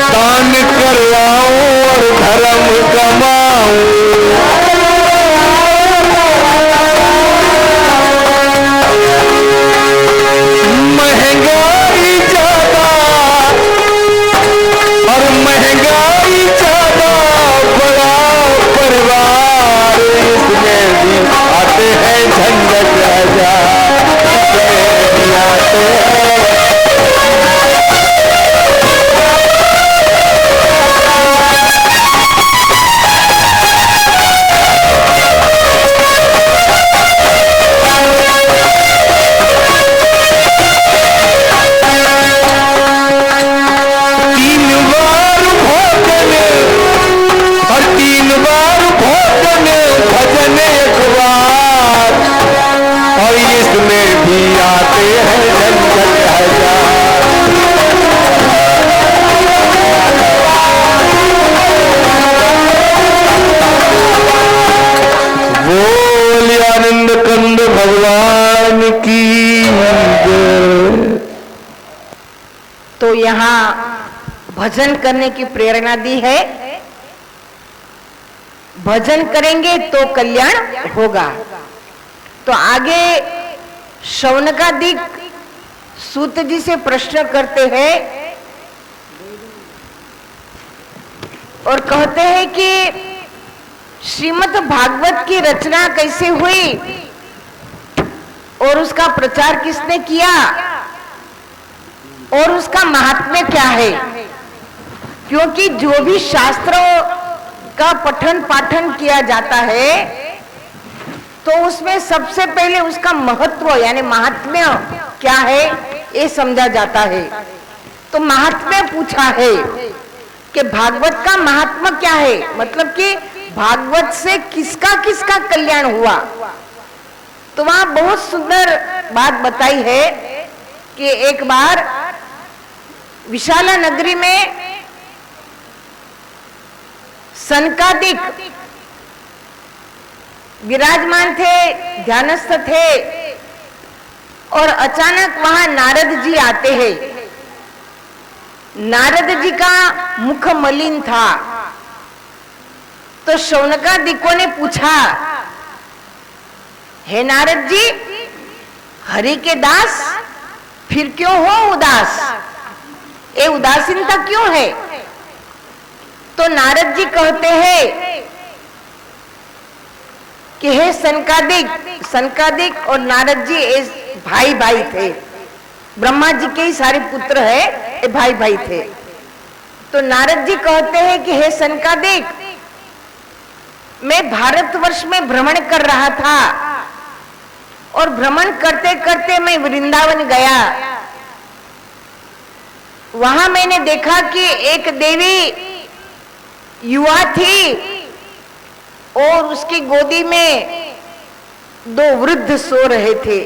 दान कर आऊं और धर्म कमाऊं। महंगाई ज्यादा और महंगाई ज्यादा, बड़ा परिवार, इसमें भी आते हैं झंझट हजार, इसमें भी आते हैं। तीन बार भोजन और तीन बार भोजन, भजन एक बार, और इसमें भी आते हैं झंझट हजार। बोल आनंद कंद भगवान की जय। तो यहाँ भजन करने की प्रेरणा दी है। भजन करेंगे तो कल्याण होगा। तो आगे शौनकादिक सूत जी से प्रश्न करते हैं और कहते हैं कि श्रीमद् भागवत की रचना कैसे हुई और उसका प्रचार किसने किया और उसका महात्म्य क्या है। क्योंकि जो भी शास्त्रों का पठन पाठन किया जाता है तो उसमें सबसे पहले उसका महत्व यानी महात्म्य क्या है ये समझा जाता है। तो महात्म्य पूछा है कि भागवत का महात्म्य क्या है, मतलब कि भागवत से किसका किसका कल्याण हुआ। तो वहां बहुत सुंदर बात बताई है कि एक बार विशाला नगरी में सनकादिक विराजमान थे, ध्यानस्थ थे और अचानक वहां नारद जी आते हैं। नारद जी का मुख मलिन था तो शौनकादिकों ने पूछा, हे नारद जी, हरि के दास फिर क्यों हो उदास, ये उदासीनता क्यों है। तो नारद जी कहते हैं कि हे सनकादिक, सनकादिक और नारद जी भाई भाई थे, ब्रह्मा जी के ही सारे पुत्र है, ये भाई भाई थे। तो नारद जी कहते हैं कि हे सनकादिक, मैं भारतवर्ष में भ्रमण कर रहा था और भ्रमण करते करते मैं वृंदावन गया। वहां मैंने देखा कि एक देवी युवा थी और उसकी गोदी में दो वृद्ध सो रहे थे।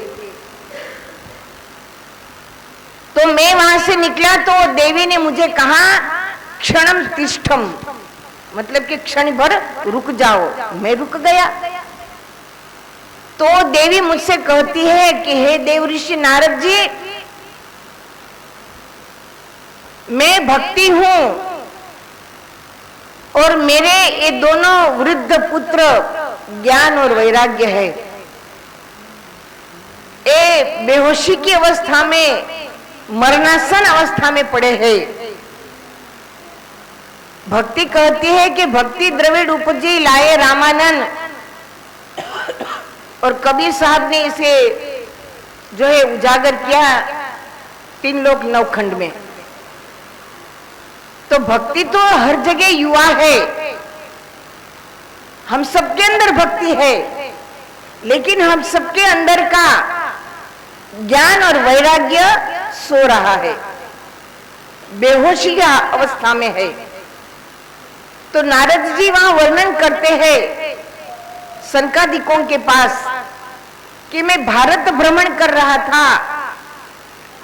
तो मैं वहां से निकला तो देवी ने मुझे कहा क्षणम तिष्ठम, मतलब कि क्षण भर रुक जाओ। मैं रुक गया। तो देवी मुझसे कहती है कि हे देव ऋषि नारद जी, मैं भक्ति हूं और मेरे ये दोनों वृद्ध पुत्र ज्ञान और वैराग्य है। ये बेहोशी की अवस्था में, मरणासन अवस्था में पड़े हैं। भक्ति कहती है कि भक्ति द्रविड़ उपजी लाए रामानंद, और कबीर साहब ने इसे जो है उजागर किया 3 लोक 9 खंड में। तो भक्ति तो हर जगह युवा है, हम सबके अंदर भक्ति है, लेकिन हम सबके अंदर का ज्ञान और वैराग्य सो रहा है, बेहोशी की अवस्था में है। तो नारद जी वहां वर्णन करते हैं सनकादिकों के पास कि मैं भारत भ्रमण कर रहा था,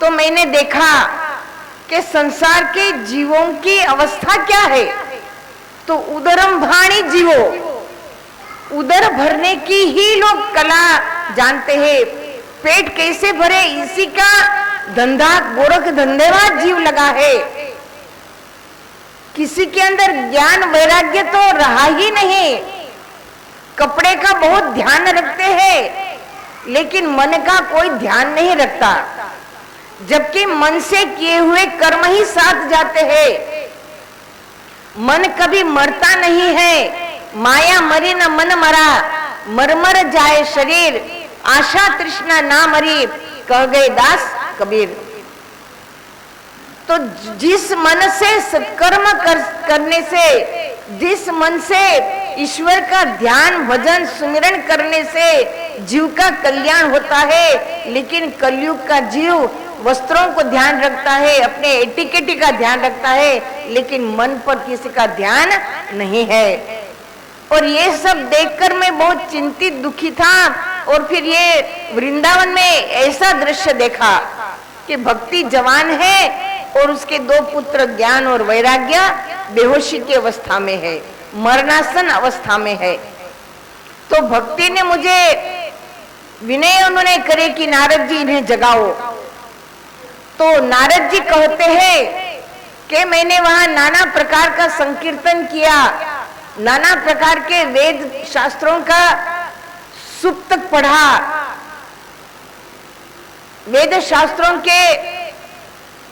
तो मैंने देखा कि संसार के जीवों की अवस्था क्या है। तो उदरम भाणी जीवो, उदर भरने की ही लोग कला जानते हैं। पेट कैसे भरे इसी का धंधा गोरख धंधेवाद जीव लगा है। किसी के अंदर ज्ञान वैराग्य तो रहा ही नहीं। कपड़े का बहुत ध्यान रखते हैं, लेकिन मन का कोई ध्यान नहीं रखता, जबकि मन से किए हुए कर्म ही साथ जाते हैं। मन कभी मरता नहीं है, माया मरी न मन मरा, मर जाए शरीर, आशा तृष्णा ना मरी, कह गए दास कबीर। तो जिस मन से सत्कर्म करने से, जिस मन से ईश्वर का ध्यान भजन सुमिरन करने से जीव का कल्याण होता है, लेकिन कलयुग का जीव वस्त्रों को ध्यान रखता है, अपने एटिकेटी का ध्यान रखता है, लेकिन मन पर किसी का ध्यान नहीं है। और ये सब देखकर मैं बहुत चिंतित दुखी था। और फिर ये वृंदावन में ऐसा दृश्य देखा कि भक्ति जवान है और उसके 2 पुत्र ज्ञान और वैराग्य बेहोशी की अवस्था में है, मरणासन अवस्था में है। तो भक्ति ने मुझे विनय उन्होंने करे कि नारद जी इन्हें जगाओ। तो नारद जी कहते हैं कि मैंने वहां नाना प्रकार का संकीर्तन किया, नाना प्रकार के वेद शास्त्रों का सुप्तक पढ़ा, वेद शास्त्रों के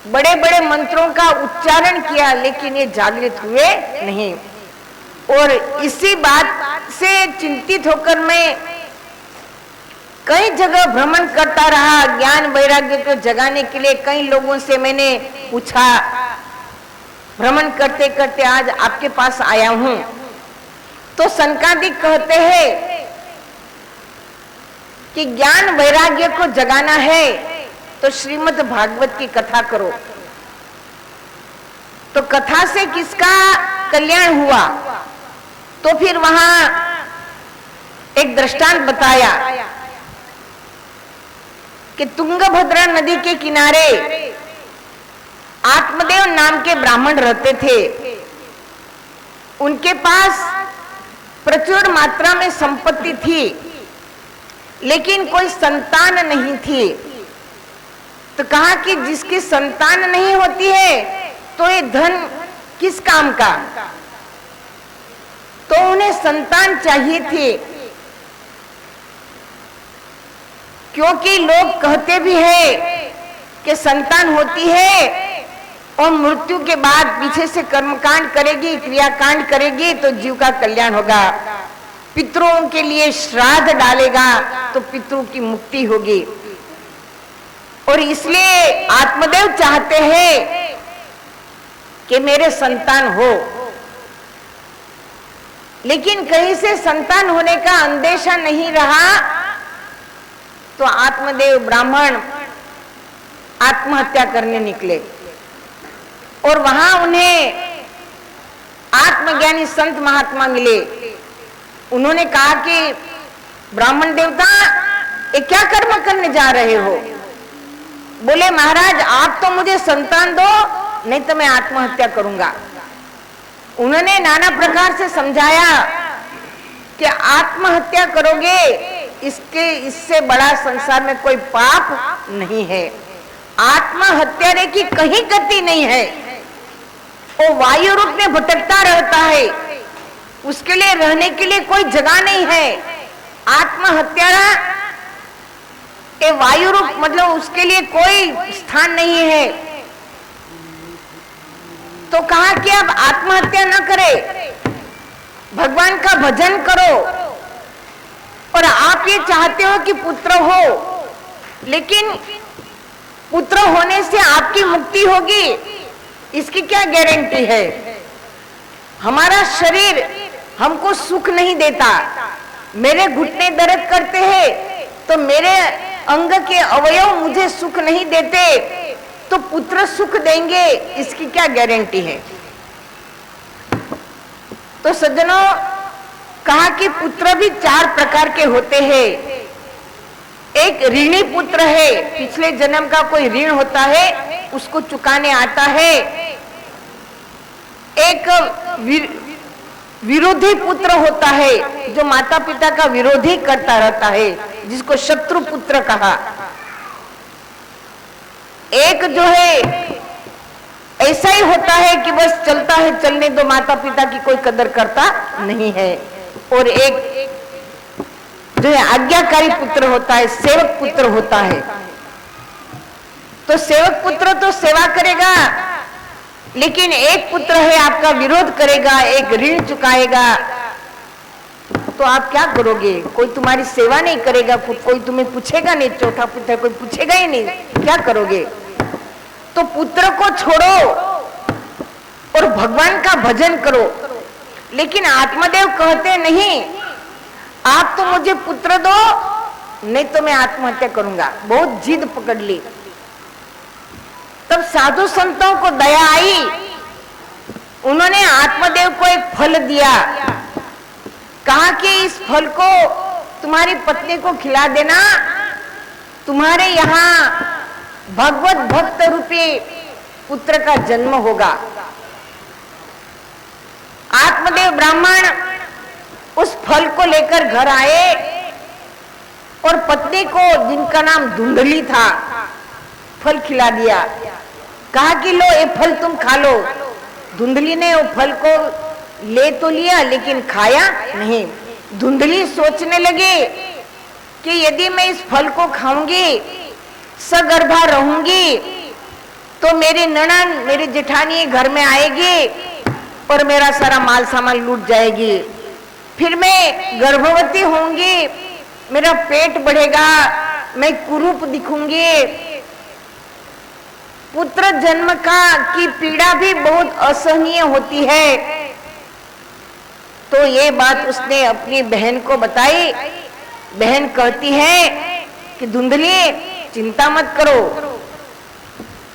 बड़े बड़े मंत्रों का उच्चारण किया, लेकिन ये जागृत हुए नहीं। और इसी बात से चिंतित होकर मैं कई जगह भ्रमण करता रहा ज्ञान वैराग्य को जगाने के लिए। कई लोगों से मैंने पूछा, भ्रमण करते करते आज आपके पास आया हूं। तो सनकादिक कहते हैं कि ज्ञान वैराग्य को जगाना है तो श्रीमद् भागवत की कथा करो। तो कथा से किसका कल्याण हुआ? तो फिर वहां एक दृष्टांत बताया कि तुंगभद्रा नदी के किनारे आत्मदेव नाम के ब्राह्मण रहते थे। उनके पास प्रचुर मात्रा में संपत्ति थी, लेकिन कोई संतान नहीं थी। तो कहा कि जिसकी संतान नहीं होती है तो ये धन किस काम का? तो उन्हें संतान चाहिए थी, क्योंकि लोग कहते भी है कि संतान होती है और मृत्यु के बाद पीछे से कर्मकांड करेगी, क्रियाकांड करेगी तो जीव का कल्याण होगा। पितरों के लिए श्राद्ध डालेगा तो पितरों की मुक्ति होगी। और इसलिए आत्मदेव चाहते हैं कि मेरे संतान हो, लेकिन कहीं से संतान होने का अंदेशा नहीं रहा। तो आत्मदेव ब्राह्मण आत्महत्या करने निकले और वहां उन्हें आत्मज्ञानी संत महात्मा मिले। उन्होंने कहा कि ब्राह्मण देवता ये क्या कर्म करने जा रहे हो? बोले महाराज आप तो मुझे संतान दो, नहीं तो मैं आत्महत्या करूंगा। उन्होंने नाना प्रकार से समझाया कि आत्महत्या करोगे इससे बड़ा संसार में कोई पाप नहीं है। आत्महत्या की कहीं गति नहीं है, वो वायु रूप में भटकता रहता है, उसके लिए रहने के लिए कोई जगह नहीं है। आत्महत्या ये वायु रूप मतलब उसके लिए कोई स्थान नहीं है। तो कहा कि अब आत्महत्या न करे, भगवान का भजन करो। और आप ये चाहते हो कि पुत्र हो, लेकिन पुत्र होने से आपकी मुक्ति होगी, इसकी क्या गारंटी है? हमारा शरीर हमको सुख नहीं देता, मेरे घुटने दर्द करते हैं तो मेरे अंग के अवयव मुझे सुख नहीं देते, तो पुत्र सुख देंगे, इसकी क्या गारंटी है? तो सज्जनों, कहा कि पुत्र भी 4 प्रकार के होते हैं। एक ऋणी पुत्र है, पिछले जन्म का कोई ऋण होता है उसको चुकाने आता है। एक विरोधी पुत्र होता है जो माता पिता का विरोधी करता रहता है, जिसको शत्रु पुत्र कहा। एक जो है ऐसा ही होता है कि बस चलता है, चलने दो, माता पिता की कोई कदर करता नहीं है। और एक जो है आज्ञाकारी पुत्र होता है, सेवक पुत्र होता है। तो सेवक पुत्र तो सेवा करेगा, लेकिन एक पुत्र है आपका विरोध करेगा, एक ऋण चुकाएगा। तो आप क्या करोगे? कोई तुम्हारी सेवा नहीं करेगा, कोई तुम्हें पूछेगा नहीं, चौथा पुत्र कोई पूछेगा ही नहीं, क्या करोगे? तो पुत्र को छोड़ो और भगवान का भजन करो। लेकिन आत्मदेव कहते नहीं, आप तो मुझे पुत्र दो, नहीं तो मैं आत्महत्या करूंगा। बहुत जिद पकड़ ली। तब साधु संतों को दया आई, उन्होंने आत्मदेव को एक फल दिया। कहा कि इस फल को तुम्हारी पत्नी को खिला देना, तुम्हारे यहाँ भगवत भक्त रूपी पुत्र का जन्म होगा। आत्मदेव ब्राह्मण उस फल को लेकर घर आए और पत्नी को, जिनका नाम धुंधली था, फल खिला दिया। कहा कि लो ये फल तुम खा लो। धुंधली ने वो फल को ले तो लिया लेकिन खाया नहीं। धुंधली सोचने लगी कि यदि मैं इस फल को खाऊंगी, सगर्भा रहूंगी, तो मेरी ननद, मेरी जेठानी घर में आएगी और मेरा सारा माल सामान लूट जाएगी। फिर मैं गर्भवती होंगी, मेरा पेट बढ़ेगा, मैं कुरूप दिखूंगी। पुत्र जन्म की पीड़ा भी बहुत असहनीय होती है। तो ये बात उसने अपनी बहन को बताई। बहन कहती है कि धुंधली चिंता मत करो,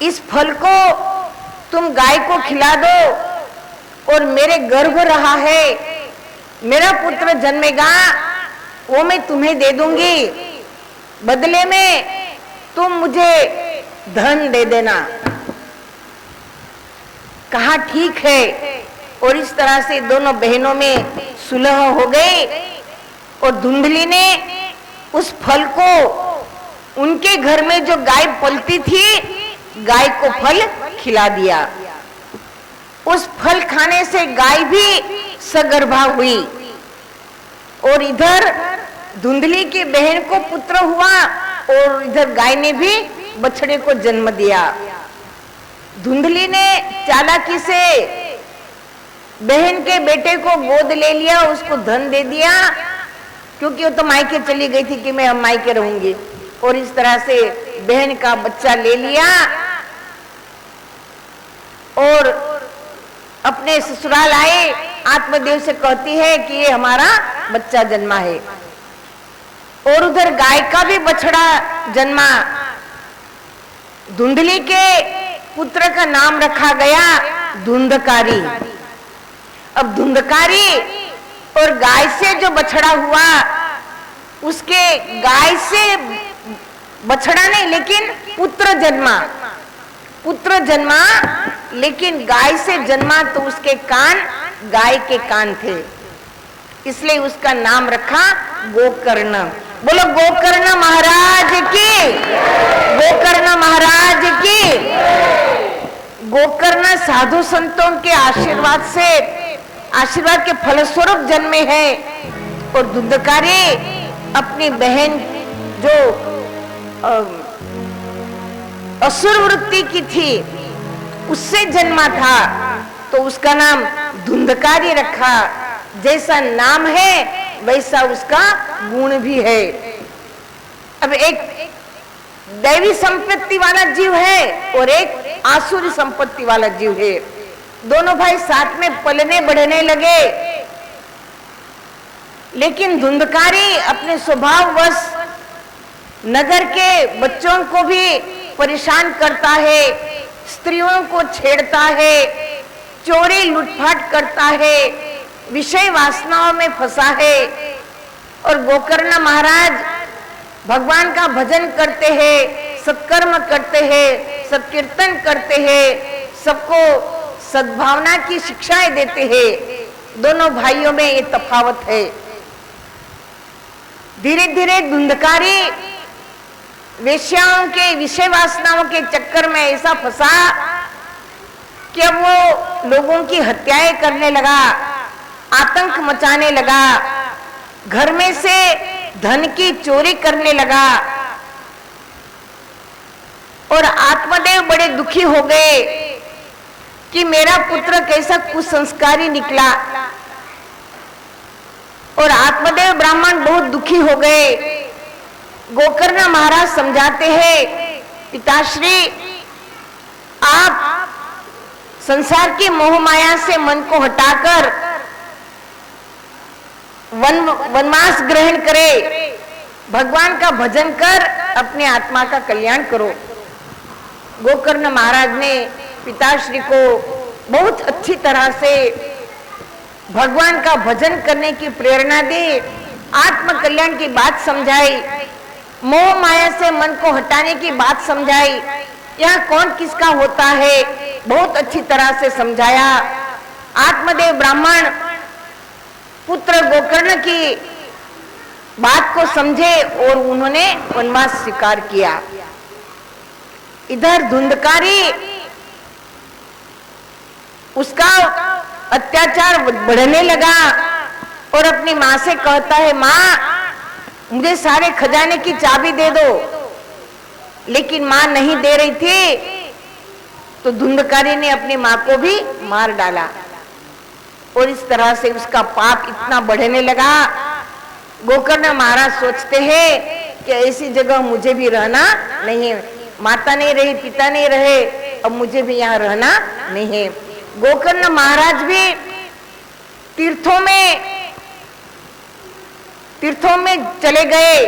इस फल को तुम गाय को खिला दो और मेरे गर्भ रहा है, मेरा पुत्र जन्मेगा, वो मैं तुम्हें दे दूंगी। बदले में तुम मुझे धन दे देना। कहा ठीक है। और इस तरह से दोनों बहनों में सुलह हो गई और धुंधली ने उस फल को, उनके घर में जो गाय पलती थी, गाय को फल खिला दिया। उस फल खाने से गाय भी सगर्भा हुई और इधर धुंधली की बहन को पुत्र हुआ और इधर गाय ने भी बछड़े को जन्म दिया। धुंधली ने चालाकी से बहन के बेटे को गोद ले लिया, उसको धन दे दिया, क्योंकि वो तो मायके चली गई थी कि मैं हम मायके रहूंगी। और इस तरह से बहन का बच्चा ले लिया और अपने ससुराल आए। आत्मदेव से कहती है कि ये हमारा बच्चा जन्मा है। और उधर गाय का भी बछड़ा जन्मा। धुंधली के पुत्र का नाम रखा गया धुंधकारी। अब धुंधकारी और गाय से जो बछड़ा हुआ उसके गाय से बछड़ा नहीं, लेकिन पुत्र जन्मा, लेकिन गाय से जन्मा तो उसके कान गाय के कान थे, इसलिए उसका नाम रखा गोकर्ण। बोलो गोकर्ण महाराज की, गोकर्ण महाराज की। गोकर्ण साधु संतों के आशीर्वाद के फलस्वरूप जन्मे हैं। और धुंधकारी अपनी बहन जो असुर वृत्ति की थी उससे जन्मा था, तो उसका नाम धुंधकारी रखा। जैसा नाम है वैसा उसका गुण भी है। अब एक दैवी संपत्ति वाला जीव है और एक आसुरी संपत्ति वाला जीव है। दोनों भाई साथ में पलने बढ़ने लगे, लेकिन धुंधकारी अपने स्वभाववश नगर के बच्चों को भी परेशान करता है, स्त्रियों को छेड़ता है, चोरी लूटपाट करता है, विषय वासनाओं में फंसा है। और गोकर्ण महाराज भगवान का भजन करते हैं, सत्कर्म करते हैं, सत्कीर्तन करते हैं, सबको सद्भावना की शिक्षाएं देते हैं। दोनों भाइयों में ये तफावत है। धीरे धीरे धुंधकारी वेश्याओं के विषय वासनाओं के चक्कर में ऐसा फंसा कि अब वो लोगों की हत्याएं करने लगा, आतंक मचाने लगा, घर में से धन की चोरी करने लगा। और आत्मदेव बड़े दुखी हो गए कि मेरा पुत्र कैसा कुसंस्कारी निकला। और आत्मदेव ब्राह्मण बहुत दुखी हो गए। गोकर्ण महाराज समझाते हैं, पिताश्री आप संसार की मोह माया से मन को हटाकर वनवास ग्रहण करे, भगवान का भजन कर अपने आत्मा का कल्याण करो। गोकर्ण महाराज ने पिताश्री को बहुत अच्छी तरह से भगवान का भजन करने की प्रेरणा दी, आत्म कल्याण की बात समझाई, मोह माया से मन को हटाने की बात समझाई, यहाँ कौन किसका होता है बहुत अच्छी तरह से समझाया। आत्मदेव ब्राह्मण पुत्र गोकर्ण की बात को समझे और उन्होंने वनवास स्वीकार किया। इधर धुंधकारी उसका अत्याचार बढ़ने लगा और अपनी माँ से कहता है, माँ मुझे सारे खजाने की चाबी दे दो। लेकिन माँ नहीं दे रही थी, तो धुंधकारी ने अपनी माँ को भी मार डाला। और इस तरह से उसका पाप इतना बढ़ने लगा। गोकर्ण महाराज सोचते हैं कि ऐसी जगह मुझे भी रहना नहीं है, माता नहीं रही, पिता नहीं रहे, अब मुझे भी यहाँ रहना नहीं है। गोकर्ण महाराज भी तीर्थों में चले गए।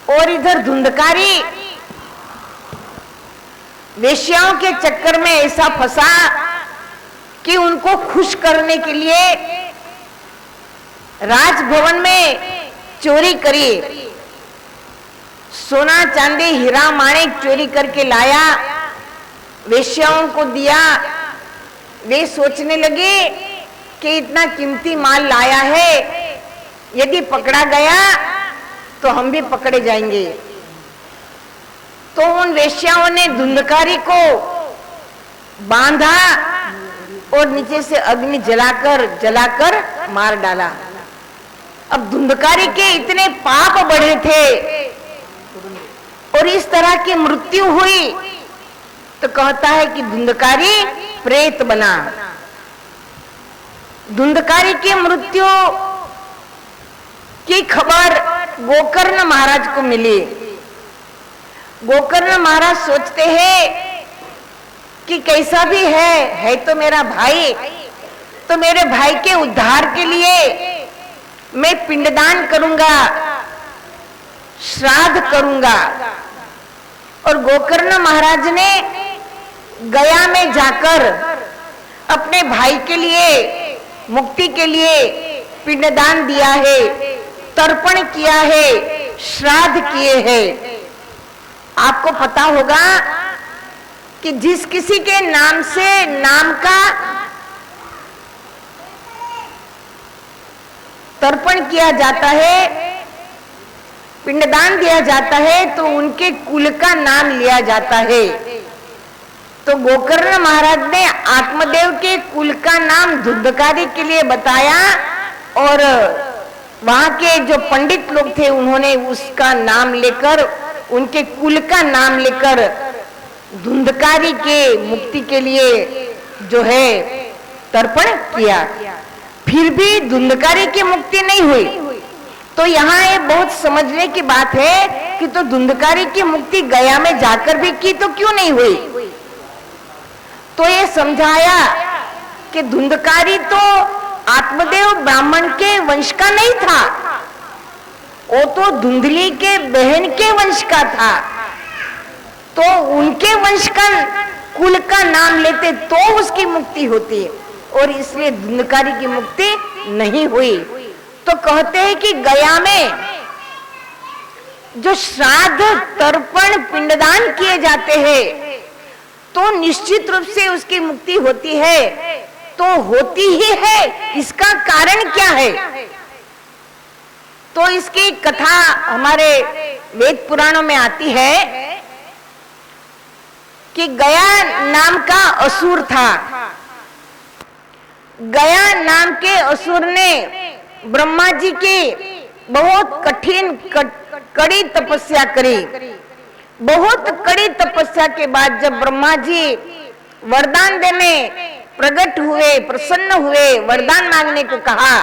और इधर धुंधकारी वेश्याओं के चक्कर में ऐसा फंसा कि उनको खुश करने के लिए राजभवन में चोरी करी, सोना चांदी हीरा माणिक चोरी करके लाया, वेश्याओं को दिया। वे सोचने लगे कि इतना कीमती माल लाया है, यदि पकड़ा गया तो हम भी पकड़े जाएंगे। तो उन वेश्याओं ने धुंधकारी को बांधा और नीचे से अग्नि जलाकर मार डाला। अब धुंधकारी के इतने पाप बढ़े थे और इस तरह की मृत्यु हुई, तो कहता है कि धुंधकारी प्रेत बना। धुंधकारी की मृत्यु की खबर गोकर्ण महाराज को मिली। गोकर्ण महाराज सोचते हैं कि कैसा भी है तो मेरा भाई, तो मेरे भाई के उद्धार के लिए मैं पिंडदान करूंगा, श्राद्ध करूंगा। और गोकर्ण महाराज ने गया में जाकर अपने भाई के लिए, मुक्ति के लिए पिंडदान दिया है। तर्पण किया है, श्राद्ध किए हैं। आपको पता होगा कि जिस किसी के नाम से नाम का तर्पण किया जाता है, पिंडदान दिया जाता है, तो उनके कुल का नाम लिया जाता है। तो गोकर्ण महाराज ने आत्मदेव के कुल का नाम धुंधकारी के लिए बताया और वहां के जो पंडित लोग थे उन्होंने उसका नाम लेकर, उनके कुल का नाम लेकर धुंधकारी के मुक्ति के लिए जो है तर्पण किया। फिर भी धुंधकारी की मुक्ति नहीं हुई। तो यहाँ ये बहुत समझने की बात है कि तो धुंधकारी की मुक्ति गया में जाकर भी की तो क्यों नहीं हुई। तो ये समझाया कि धुंधकारी तो आत्मदेव ब्राह्मण के वंश का नहीं था, वो तो धुंधली के बहन के वंश का था। तो उनके वंश का कुल का नाम लेते तो उसकी मुक्ति होती है, और इसलिए धुंधकारी की मुक्ति नहीं हुई। तो कहते हैं कि गया में जो श्राद्ध, तर्पण, पिंडदान किए जाते हैं तो निश्चित रूप से उसकी मुक्ति होती है। तो होती ही है, इसका कारण क्या है? तो इसकी कथा हमारे वेद पुराणों में आती है कि गया नाम का असुर था। गया नाम के असुर ने ब्रह्मा जी की बहुत कठिन कड़ी तपस्या करी। बहुत कड़ी तपस्या के बाद जब ब्रह्मा जी वरदान देने प्रकट हुए, प्रसन्न हुए, वरदान मांगने को कहा,